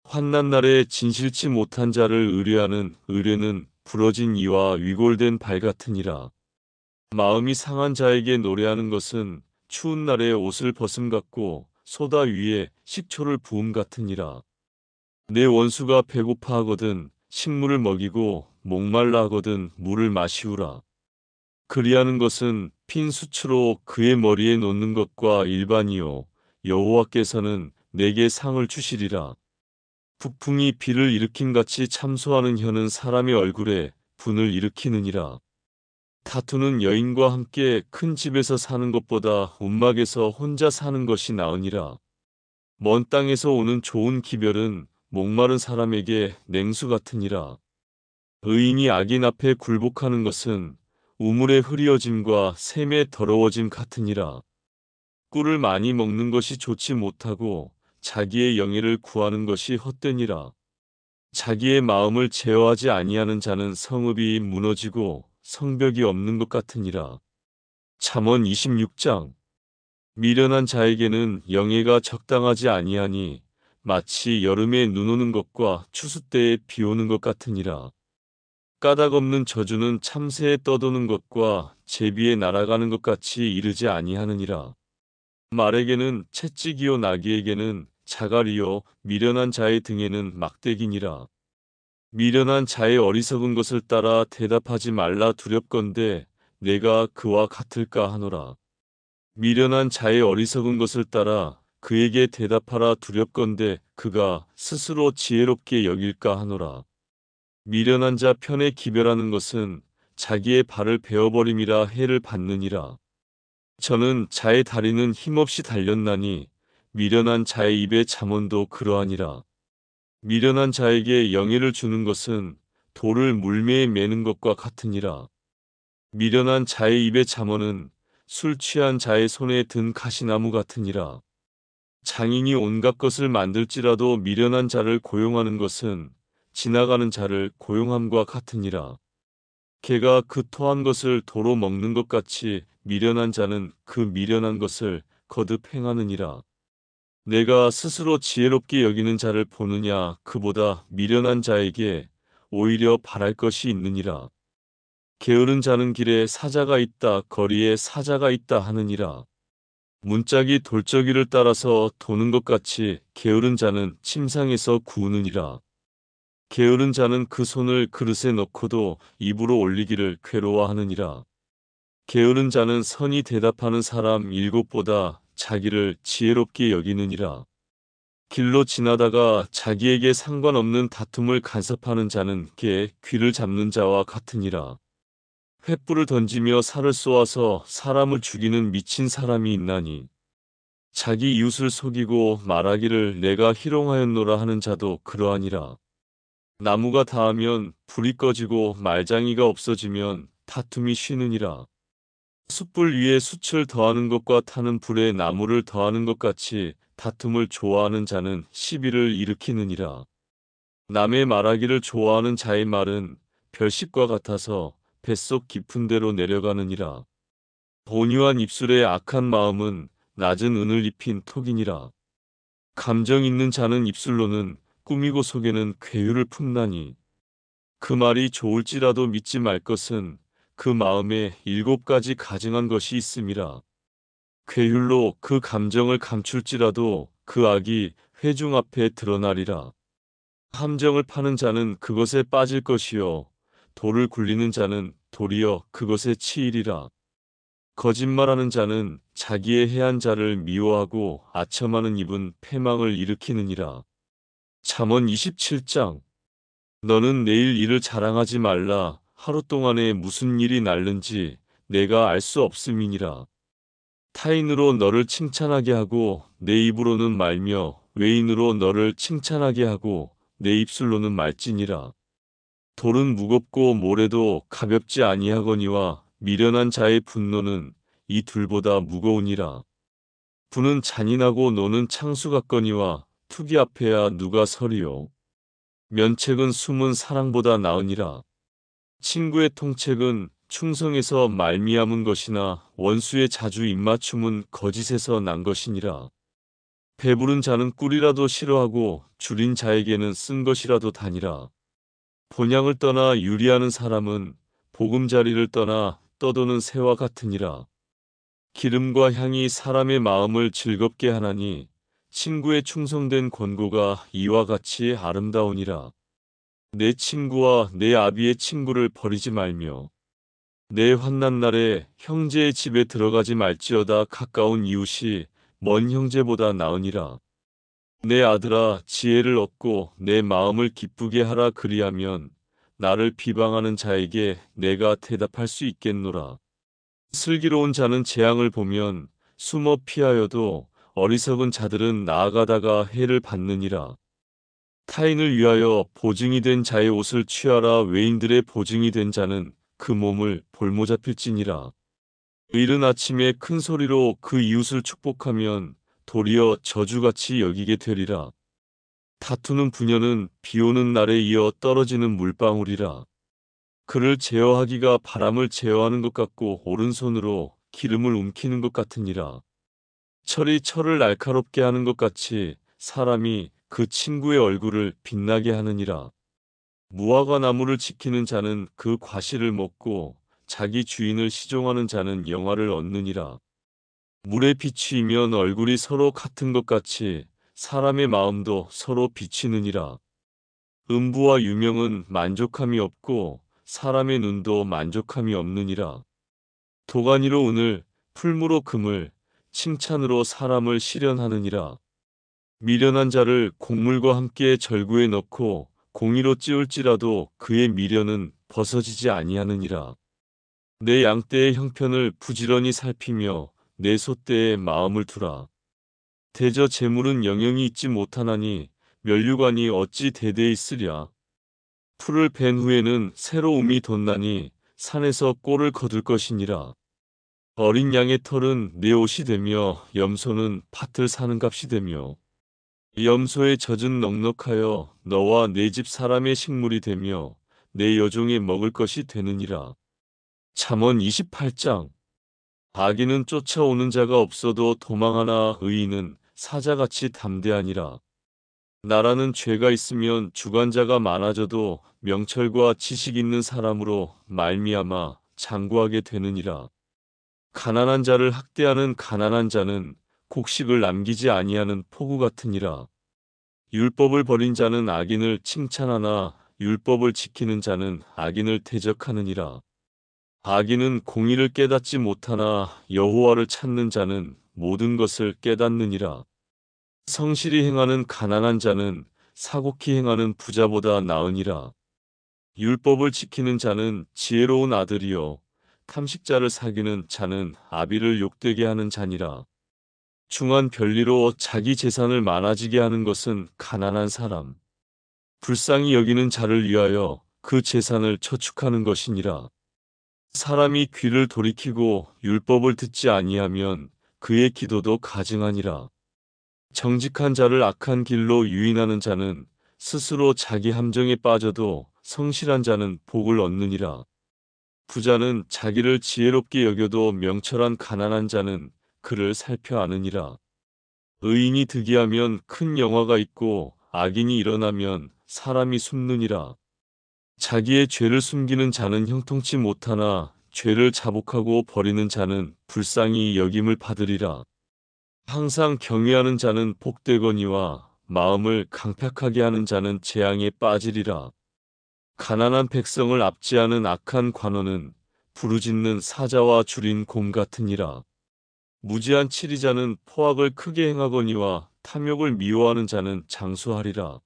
환난 날에 진실치 못한 자를 의뢰하는 의뢰는 부러진 이와 위골된 발 같으니라. 마음이 상한 자에게 노래하는 것은 추운 날에 옷을 벗음 같고 소다 위에 식초를 부음 같으니라. 내 원수가 배고파하거든 식물을 먹이고 목말라 하거든 물을 마시우라. 그리하는 것은 핀 수치로 그의 머리에 놓는 것과 일반이요 여호와께서는 내게 상을 주시리라. 북풍이 비를 일으킴같이 참소하는 혀는 사람의 얼굴에 분을 일으키느니라. 다투는 여인과 함께 큰 집에서 사는 것보다 움막에서 혼자 사는 것이 나으니라. 먼 땅에서 오는 좋은 기별은 목마른 사람에게 냉수 같으니라. 의인이 악인 앞에 굴복하는 것은 우물의 흐리어짐과 샘의 더러워짐 같으니라. 꿀을 많이 먹는 것이 좋지 못하고 자기의 영예를 구하는 것이 헛되니라. 자기의 마음을 제어하지 아니하는 자는 성읍이 무너지고 성벽이 없는 것 같으니라. 잠언 26장. 미련한 자에게는 영예가 적당하지 아니하니 마치 여름에 눈 오는 것과 추수 때에 비 오는 것 같으니라. 까닭 없는 저주는 참새에 떠도는 것과 제비에 날아가는 것 같이 이르지 아니하느니라. 말에게는 채찍이요 나귀에게는 자갈이요 미련한 자의 등에는 막대기니라. 미련한 자의 어리석은 것을 따라 대답하지 말라 두렵건대 내가 그와 같을까 하노라. 미련한 자의 어리석은 것을 따라 그에게 대답하라 두렵건대 그가 스스로 지혜롭게 여길까 하노라. 미련한 자 편에 기별하는 것은 자기의 발을 베어버림이라 해를 받느니라. 저는 자의 다리는 힘없이 달렸나니 미련한 자의 입의 잠언도 그러하니라. 미련한 자에게 영예를 주는 것은 돌을 물매에 매는 것과 같으니라. 미련한 자의 입의 잠언은 술 취한 자의 손에 든 가시나무 같으니라. 장인이 온갖 것을 만들지라도 미련한 자를 고용하는 것은 지나가는 자를 고용함과 같으니라. 개가 그 토한 것을 도로 먹는 것 같이 미련한 자는 그 미련한 것을 거듭 행하느니라. 내가 스스로 지혜롭게 여기는 자를 보느냐 그보다 미련한 자에게 오히려 바랄 것이 있느니라. 게으른 자는 길에 사자가 있다 거리에 사자가 있다 하느니라. 문짝이 돌적이를 따라서 도는 것 같이 게으른 자는 침상에서 구우느니라. 게으른 자는 그 손을 그릇에 넣고도 입으로 올리기를 괴로워하느니라. 게으른 자는 선히 대답하는 사람 일곱보다 자기를 지혜롭게 여기느니라. 길로 지나다가 자기에게 상관없는 다툼을 간섭하는 자는 개 귀를 잡는 자와 같으니라. 횃불을 던지며 살을 쏘아서 사람을 죽이는 미친 사람이 있나니 자기 이웃을 속이고 말하기를 내가 희롱하였노라 하는 자도 그러하니라. 나무가 닿으면 불이 꺼지고 말장이가 없어지면 다툼이 쉬느니라. 숯불 위에 숯을 더하는 것과 타는 불에 나무를 더하는 것 같이 다툼을 좋아하는 자는 시비를 일으키느니라. 남의 말하기를 좋아하는 자의 말은 별식과 같아서 뱃속 깊은 데로 내려가느니라. 온유한 입술의 악한 마음은 낮은 은을 입힌 톡이니라. 감정 있는 자는 입술로는 꾸미고 속에는 괴유를 품나니 그 말이 좋을지라도 믿지 말 것은 그 마음에 7가지 가증한 것이 있음이라. 괴율로 그 감정을 감출지라도 그 악이 회중 앞에 드러나리라. 함정을 파는 자는 그것에 빠질 것이요 돌을 굴리는 자는 도리어 그것에 치이리라. 거짓말하는 자는 자기의 해한 자를 미워하고 아첨하는 입은 패망을 일으키느니라. 잠언 27장. 너는 내일 일을 자랑하지 말라. 하루 동안에 무슨 일이 날는지 내가 알 수 없음이니라. 타인으로 너를 칭찬하게 하고 내 입으로는 말며 외인으로 너를 칭찬하게 하고 내 입술로는 말지니라. 돌은 무겁고 모래도 가볍지 아니하거니와 미련한 자의 분노는 이 둘보다 무거우니라. 부는 잔인하고 노는 창수 같거니와 투기 앞에야 누가 서리요. 면책은 숨은 사랑보다 나으니라. 친구의 통책은 충성에서 말미암은 것이나 원수의 자주 입맞춤은 거짓에서 난 것이니라. 배부른 자는 꿀이라도 싫어하고 줄인 자에게는 쓴 것이라도 다니라. 본향을 떠나 유리하는 사람은 보금자리를 떠나 떠도는 새와 같으니라. 기름과 향이 사람의 마음을 즐겁게 하나니 친구의 충성된 권고가 이와 같이 아름다우니라. 내 친구와 내 아비의 친구를 버리지 말며 내 환난 날에 형제의 집에 들어가지 말지어다. 가까운 이웃이 먼 형제보다 나으니라. 내 아들아 지혜를 얻고 내 마음을 기쁘게 하라. 그리하면 나를 비방하는 자에게 내가 대답할 수 있겠노라. 슬기로운 자는 재앙을 보면 숨어 피하여도 어리석은 자들은 나아가다가 해를 받느니라. 타인을 위하여 보증이 된 자의 옷을 취하라. 외인들의 보증이 된 자는 그 몸을 볼모 잡힐지니라. 이른 아침에 큰 소리로 그 이웃을 축복하면 도리어 저주같이 여기게 되리라. 다투는 부녀는 비 오는 날에 이어 떨어지는 물방울이라. 그를 제어하기가 바람을 제어하는 것 같고 오른손으로 기름을 움키는 것 같으니라. 철이 철을 날카롭게 하는 것 같이 사람이 그 친구의 얼굴을 빛나게 하느니라. 무화과 나무를 지키는 자는 그 과실을 먹고 자기 주인을 시종하는 자는 영화를 얻느니라. 물에 비추이면 얼굴이 서로 같은 것 같이 사람의 마음도 서로 비치느니라. 음부와 유명은 만족함이 없고 사람의 눈도 만족함이 없느니라. 도가니로 은을, 풀무로 금을, 칭찬으로 사람을 실현하느니라. 미련한 자를 곡물과 함께 절구에 넣고 공의로 찌울지라도 그의 미련은 벗어지지 아니하느니라. 내 양떼의 형편을 부지런히 살피며 내 소떼에 마음을 두라. 대저 재물은 영영이 있지 못하나니 면류관이 어찌 대대 있으랴. 풀을 벤 후에는 새로움이 돋나니 산에서 꼴을 거둘 것이니라. 어린 양의 털은 내 옷이 되며 염소는 밭을 사는 값이 되며 염소의 젖은 넉넉하여 너와 내 집 사람의 식물이 되며 내 여종의 먹을 것이 되느니라. 잠언 28장. 악인은 쫓아오는 자가 없어도 도망하나 의인은 사자같이 담대하니라. 나라는 죄가 있으면 주관자가 많아져도 명철과 지식 있는 사람으로 말미암아 장구하게 되느니라. 가난한 자를 학대하는 가난한 자는 곡식을 남기지 아니하는 포구 같으니라. 율법을 버린 자는 악인을 칭찬하나 율법을 지키는 자는 악인을 대적하느니라. 악인은 공의를 깨닫지 못하나 여호와를 찾는 자는 모든 것을 깨닫느니라. 성실히 행하는 가난한 자는 사곡히 행하는 부자보다 나으니라. 율법을 지키는 자는 지혜로운 아들이요 탐식자를 사귀는 자는 아비를 욕되게 하는 자니라. 중한 별리로 자기 재산을 많아지게 하는 것은 가난한 사람, 불쌍히 여기는 자를 위하여 그 재산을 저축하는 것이니라. 사람이 귀를 돌이키고 율법을 듣지 아니하면 그의 기도도 가증하니라. 정직한 자를 악한 길로 유인하는 자는 스스로 자기 함정에 빠져도 성실한 자는 복을 얻느니라. 부자는 자기를 지혜롭게 여겨도 명철한 가난한 자는 그를 살펴 아느니라. 의인이 득이하면 큰 영화가 있고 악인이 일어나면 사람이 숨느니라. 자기의 죄를 숨기는 자는 형통치 못하나 죄를 자복하고 버리는 자는 불쌍히 여김을 받으리라. 항상 경외하는 자는 복되거니와 마음을 강팍하게 하는 자는 재앙에 빠지리라. 가난한 백성을 압제하는 악한 관원은 부르짖는 사자와 줄인 곰 같으니라. 무지한 치리자는 포악을 크게 행하거니와 탐욕을 미워하는 자는 장수하리라.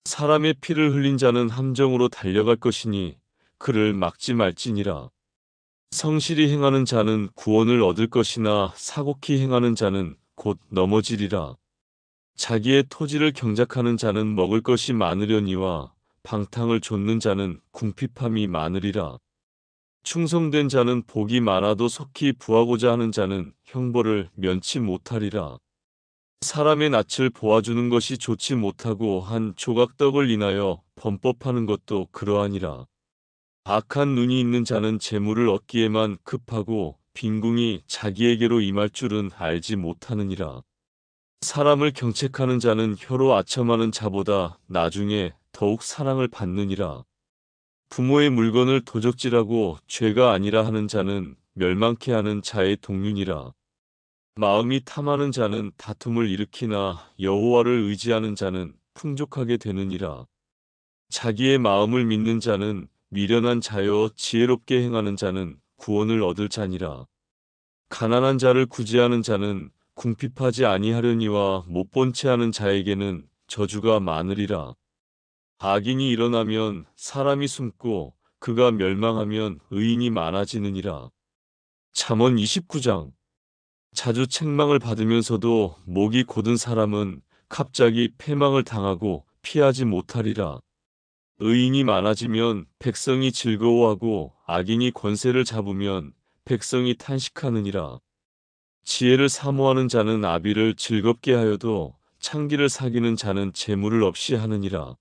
사람의 피를 흘린 자는 함정으로 달려갈 것이니 그를 막지 말지니라. 성실히 행하는 자는 구원을 얻을 것이나 사곡히 행하는 자는 곧 넘어지리라. 자기의 토지를 경작하는 자는 먹을 것이 많으려니와 방탕을 좇는 자는 궁핍함이 많으리라. 충성된 자는 복이 많아도 속히 부하고자 하는 자는 형벌을 면치 못하리라. 사람의 낯을 보아주는 것이 좋지 못하고 한 조각떡을 인하여 범법하는 것도 그러하니라. 악한 눈이 있는 자는 재물을 얻기에만 급하고 빈궁이 자기에게로 임할 줄은 알지 못하느니라. 사람을 경책하는 자는 혀로 아첨하는 자보다 나중에 더욱 사랑을 받느니라. 부모의 물건을 도적질하고 죄가 아니라 하는 자는 멸망케 하는 자의 동륜이라. 마음이 탐하는 자는 다툼을 일으키나 여호와를 의지하는 자는 풍족하게 되느니라. 자기의 마음을 믿는 자는 미련한 자여 지혜롭게 행하는 자는 구원을 얻을 자니라. 가난한 자를 구제하는 자는 궁핍하지 아니하려니와 못 본 채 하는 자에게는 저주가 많으리라. 악인이 일어나면 사람이 숨고 그가 멸망하면 의인이 많아지느니라. 잠언 29장. 자주 책망을 받으면서도 목이 곧은 사람은 갑자기 패망을 당하고 피하지 못하리라. 의인이 많아지면 백성이 즐거워하고 악인이 권세를 잡으면 백성이 탄식하느니라. 지혜를 사모하는 자는 아비를 즐겁게 하여도 창기를 사귀는 자는 재물을 없이 하느니라.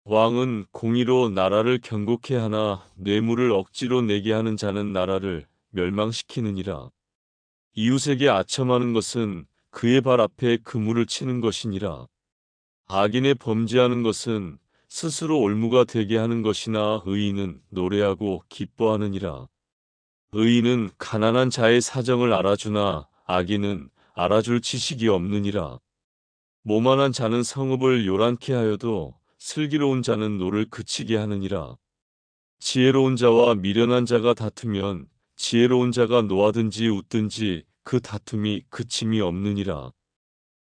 왕은 공의로 나라를 경고케 하나 뇌물을 억지로 내게 하는 자는 나라를 멸망시키느니라. 이웃에게 아첨하는 것은 그의 발 앞에 그물을 치는 것이니라. 악인의 범죄하는 것은 스스로 올무가 되게 하는 것이나 의인은 노래하고 기뻐하느니라. 의인은 가난한 자의 사정을 알아주나 악인은 알아줄 지식이 없느니라. 모만한 자는 성읍을 요란케 하여도 슬기로운 자는 노를 그치게 하느니라. 지혜로운 자와 미련한 자가 다투면 지혜로운 자가 노하든지 웃든지 그 다툼이 그침이 없느니라.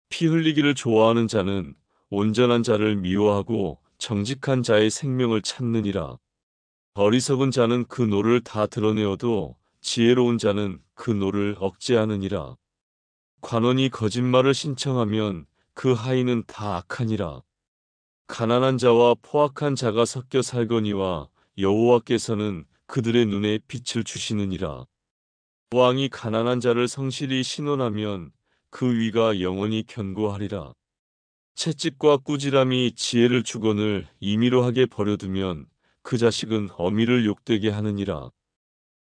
피 흘리기를 좋아하는 자는 온전한 자를 미워하고 정직한 자의 생명을 찾느니라. 어리석은 자는 그 노를 다 드러내어도 지혜로운 자는 그 노를 억제하느니라. 관원이 거짓말을 신청하면 그 하인은 다 악하니라. 가난한 자와 포악한 자가 섞여 살거니와 여호와께서는 그들의 눈에 빛을 주시느니라. 왕이 가난한 자를 성실히 신원하면 그 위가 영원히 견고하리라. 채찍과 꾸지람이 지혜를 주거늘 임의로 하게 버려두면 그 자식은 어미를 욕되게 하느니라.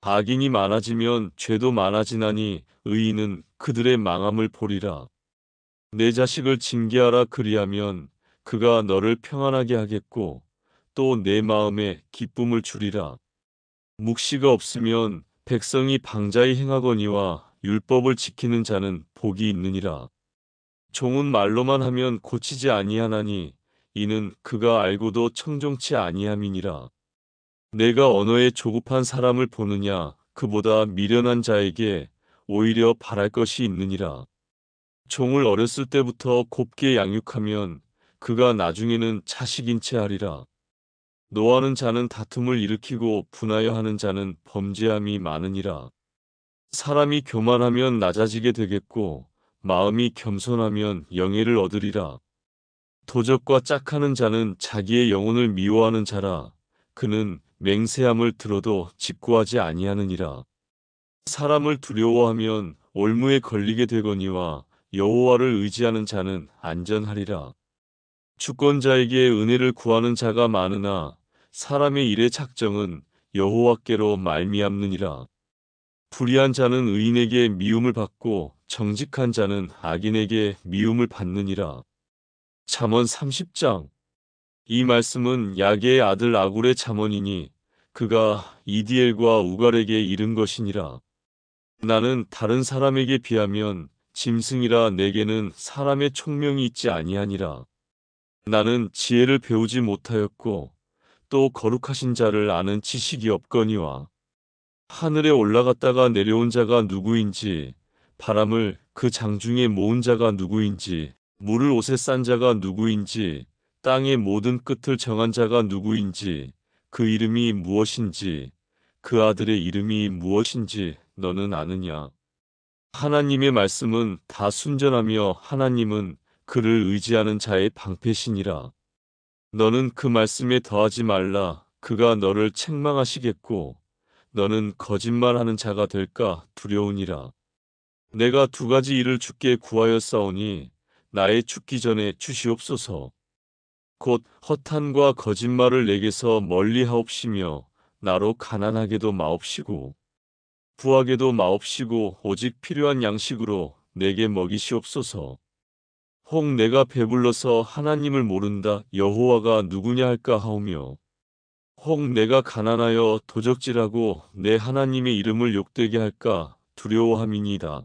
악인이 많아지면 죄도 많아지나니 의인은 그들의 망함을 보리라. 내 자식을 징계하라 그리하면 그가 너를 평안하게 하겠고 또 내 마음에 기쁨을 주리라. 묵시가 없으면 백성이 방자히 행하거니와 율법을 지키는 자는 복이 있느니라. 종은 말로만 하면 고치지 아니하나니 이는 그가 알고도 청종치 아니함이니라. 내가 언어에 조급한 사람을 보느냐 그보다 미련한 자에게 오히려 바랄 것이 있느니라. 종을 어렸을 때부터 곱게 양육하면 그가 나중에는 자식인 채 하리라. 노하는 자는 다툼을 일으키고 분하여 하는 자는 범죄함이 많으니라. 사람이 교만하면 낮아지게 되겠고 마음이 겸손하면 영예를 얻으리라. 도적과 짝하는 자는 자기의 영혼을 미워하는 자라. 그는 맹세함을 들어도 직구하지 아니하느니라. 사람을 두려워하면 올무에 걸리게 되거니와 여호와를 의지하는 자는 안전하리라. 주권자에게 은혜를 구하는 자가 많으나 사람의 일의 작정은 여호와께로 말미암느니라. 불의한 자는 의인에게 미움을 받고 정직한 자는 악인에게 미움을 받느니라. 잠언 30장. 이 말씀은 야게의 아들 아굴의 잠언이니 그가 이디엘과 우갈에게 이른 것이니라. 나는 다른 사람에게 비하면 짐승이라 내게는 사람의 총명이 있지 아니하니라. 나는 지혜를 배우지 못하였고 또 거룩하신 자를 아는 지식이 없거니와 하늘에 올라갔다가 내려온 자가 누구인지 바람을 그 장중에 모은 자가 누구인지 물을 옷에 싼 자가 누구인지 땅의 모든 끝을 정한 자가 누구인지 그 이름이 무엇인지 그 아들의 이름이 무엇인지 너는 아느냐? 하나님의 말씀은 다 순전하며 하나님은 그를 의지하는 자의 방패시니라. 너는 그 말씀에 더하지 말라. 그가 너를 책망하시겠고 너는 거짓말하는 자가 될까 두려우니라. 내가 두 가지 일을 주께 구하였사오니 나의 죽기 전에 주시옵소서. 곧 허탄과 거짓말을 내게서 멀리하옵시며 나로 가난하게도 마옵시고 부하게도 마옵시고 오직 필요한 양식으로 내게 먹이시옵소서. 혹 내가 배불러서 하나님을 모른다 여호와가 누구냐 할까 하오며 혹 내가 가난하여 도적질하고 내 하나님의 이름을 욕되게 할까 두려워함이니이다.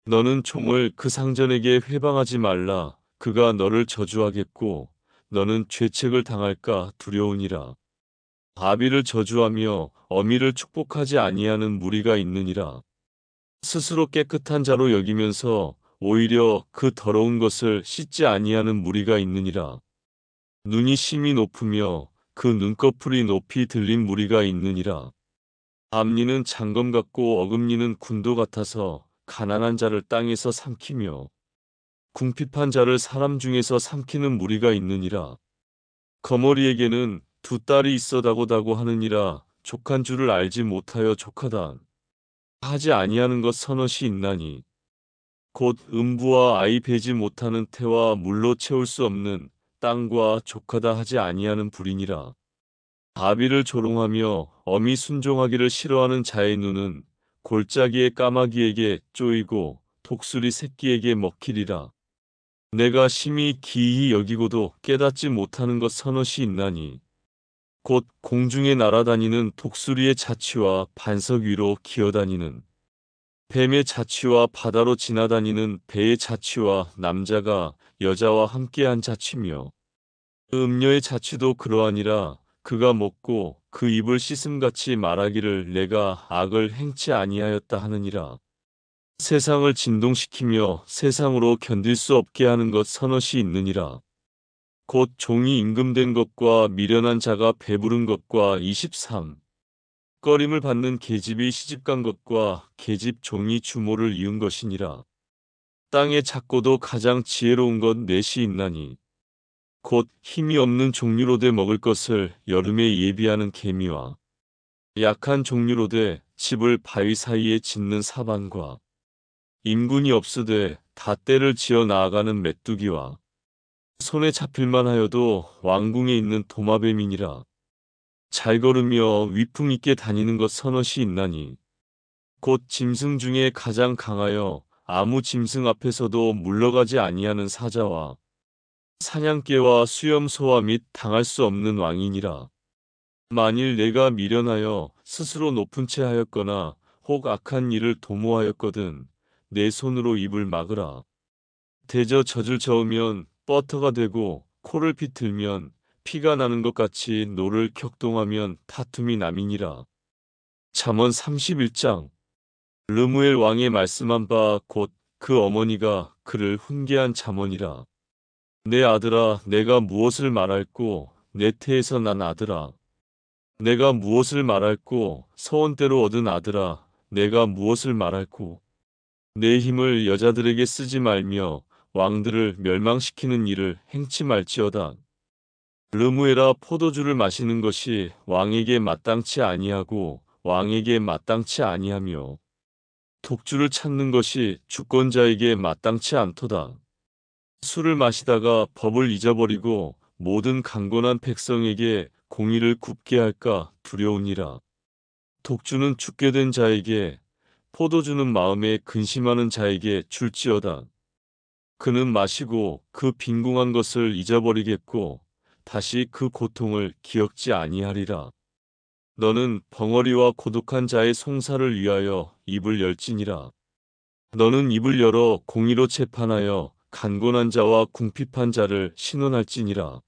너는 종을 그 상전에게 회방하지 말라. 그가 너를 저주하겠고 너는 죄책을 당할까 두려우니라. 아비를 저주하며 어미를 축복하지 아니하는 무리가 있느니라. 스스로 깨끗한 자로 여기면서 오히려 그 더러운 것을 씻지 아니하는 무리가 있느니라. 눈이 심히 높으며 그 눈꺼풀이 높이 들린 무리가 있느니라. 앞니는 장검 같고 어금니는 군도 같아서 가난한 자를 땅에서 삼키며 궁핍한 자를 사람 중에서 삼키는 무리가 있느니라. 거머리에게는 두 딸이 있어다고다고 하느니라. 족한 줄을 알지 못하여 족하다 하지 아니하는 것 서너시 있나니 곧 음부와 아이 베지 못하는 태와 물로 채울 수 없는 땅과 족하다 하지 아니하는 불이니라. 아비를 조롱하며 엄히 순종하기를 싫어하는 자의 눈은 골짜기의 까마귀에게 쪼이고 독수리 새끼에게 먹히리라. 내가 심히 기이히 여기고도 깨닫지 못하는 것 서너시 있나니 곧 공중에 날아다니는 독수리의 자취와 반석 위로 기어다니는 뱀의 자취와 바다로 지나다니는 배의 자취와 남자가 여자와 함께한 자취며 음녀의 자취도 그러하니라. 그가 먹고 그 입을 씻음같이 말하기를 내가 악을 행치 아니하였다 하느니라. 세상을 진동시키며 세상으로 견딜 수 없게 하는 것 서너시 있느니라. 곧 종이 임금된 것과 미련한 자가 배부른 것과 23. 꺼림을 받는 계집이 시집간 것과 계집 종이 주모를 이은 것이니라. 땅의 작고도 가장 지혜로운 것 넷이 있나니 곧 힘이 없는 종류로되 먹을 것을 여름에 예비하는 개미와 약한 종류로되 집을 바위 사이에 짓는 사반과 임군이 없으되 다 때를 지어 나아가는 메뚜기와 손에 잡힐만 하여도 왕궁에 있는 도마뱀이니라. 잘 걸으며 위풍 있게 다니는 것 서너시 있나니 곧 짐승 중에 가장 강하여 아무 짐승 앞에서도 물러가지 아니하는 사자와 사냥개와 수염소와 및 당할 수 없는 왕이니라. 만일 내가 미련하여 스스로 높은 채 하였거나 혹 악한 일을 도모하였거든 내 손으로 입을 막으라. 대저 젖을 저으면 버터가 되고 코를 비틀면 피가 나는 것 같이 노를 격동하면 다툼이 남이니라. 잠언 31장. 르무엘 왕의 말씀한 바 곧 그 어머니가 그를 훈계한 잠언이라. 내 아들아 내가 무엇을 말할꼬 내 태에서 난 아들아 내가 무엇을 말할꼬 서원대로 얻은 아들아 내가 무엇을 말할꼬 내 힘을 여자들에게 쓰지 말며 왕들을 멸망시키는 일을 행치 말지어다. 르무엘아 포도주를 마시는 것이 왕에게 마땅치 아니하고 왕에게 마땅치 아니하며 독주를 찾는 것이 주권자에게 마땅치 않도다. 술을 마시다가 법을 잊어버리고 모든 강건한 백성에게 공의를 굽게 할까 두려우니라. 독주는 죽게 된 자에게 포도주는 마음에 근심하는 자에게 줄지어다. 그는 마시고 그 빈궁한 것을 잊어버리겠고 다시 그 고통을 기억지 아니하리라. 너는 벙어리와 고독한 자의 송사를 위하여 입을 열지니라. 너는 입을 열어 공의로 재판하여 간곤한 자와 궁핍한 자를 신원할지니라.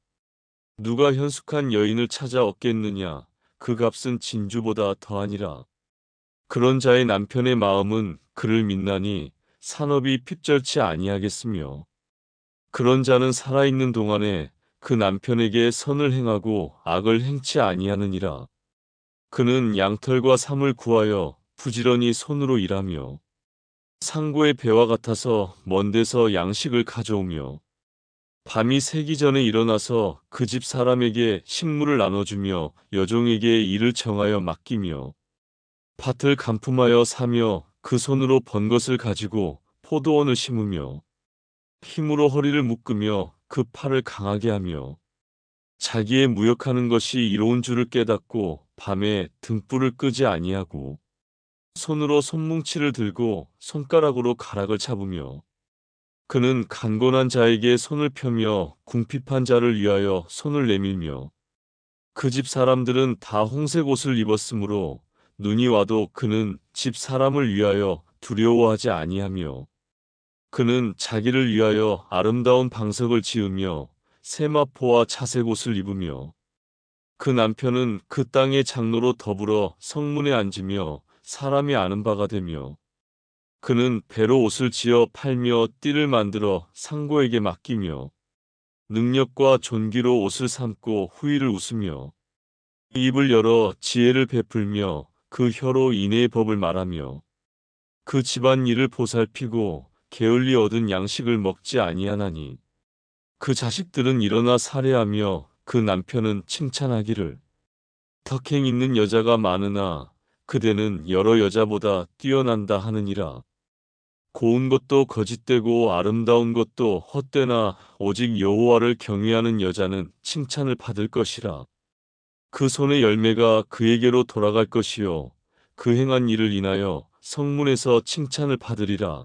누가 현숙한 여인을 찾아 얻겠느냐? 그 값은 진주보다 더하니라. 그런 자의 남편의 마음은 그를 믿나니 산업이 핍절치 아니하겠으며 그런 자는 살아있는 동안에 그 남편에게 선을 행하고 악을 행치 아니하느니라. 그는 양털과 삼을 구하여 부지런히 손으로 일하며 상고의 배와 같아서 먼 데서 양식을 가져오며 밤이 새기 전에 일어나서 그 집 사람에게 식물을 나눠주며 여종에게 일을 정하여 맡기며 밭을 간품하여 사며 그 손으로 번 것을 가지고 포도원을 심으며 힘으로 허리를 묶으며 그 팔을 강하게 하며 자기의 무역하는 것이 이로운 줄을 깨닫고 밤에 등불을 끄지 아니하고 손으로 손뭉치를 들고 손가락으로 가락을 잡으며 그는 간곤한 자에게 손을 펴며 궁핍한 자를 위하여 손을 내밀며 그 집 사람들은 다 홍색 옷을 입었으므로 눈이 와도 그는 집 사람을 위하여 두려워하지 아니하며 그는 자기를 위하여 아름다운 방석을 지으며 세마포와 차색 옷을 입으며 그 남편은 그 땅의 장로로 더불어 성문에 앉으며 사람이 아는 바가 되며 그는 배로 옷을 지어 팔며 띠를 만들어 상고에게 맡기며 능력과 존귀로 옷을 삼고 후일을 웃으며 입을 열어 지혜를 베풀며 그 혀로 인애의 법을 말하며 그 집안 일을 보살피고 게을리 얻은 양식을 먹지 아니하나니 그 자식들은 일어나 살해하며 그 남편은 칭찬하기를 덕행 있는 여자가 많으나 그대는 여러 여자보다 뛰어난다 하느니라. 고운 것도 거짓되고 아름다운 것도 헛되나 오직 여호와를 경외하는 여자는 칭찬을 받을 것이라. 그 손의 열매가 그에게로 돌아갈 것이요 그 행한 일을 인하여 성문에서 칭찬을 받으리라.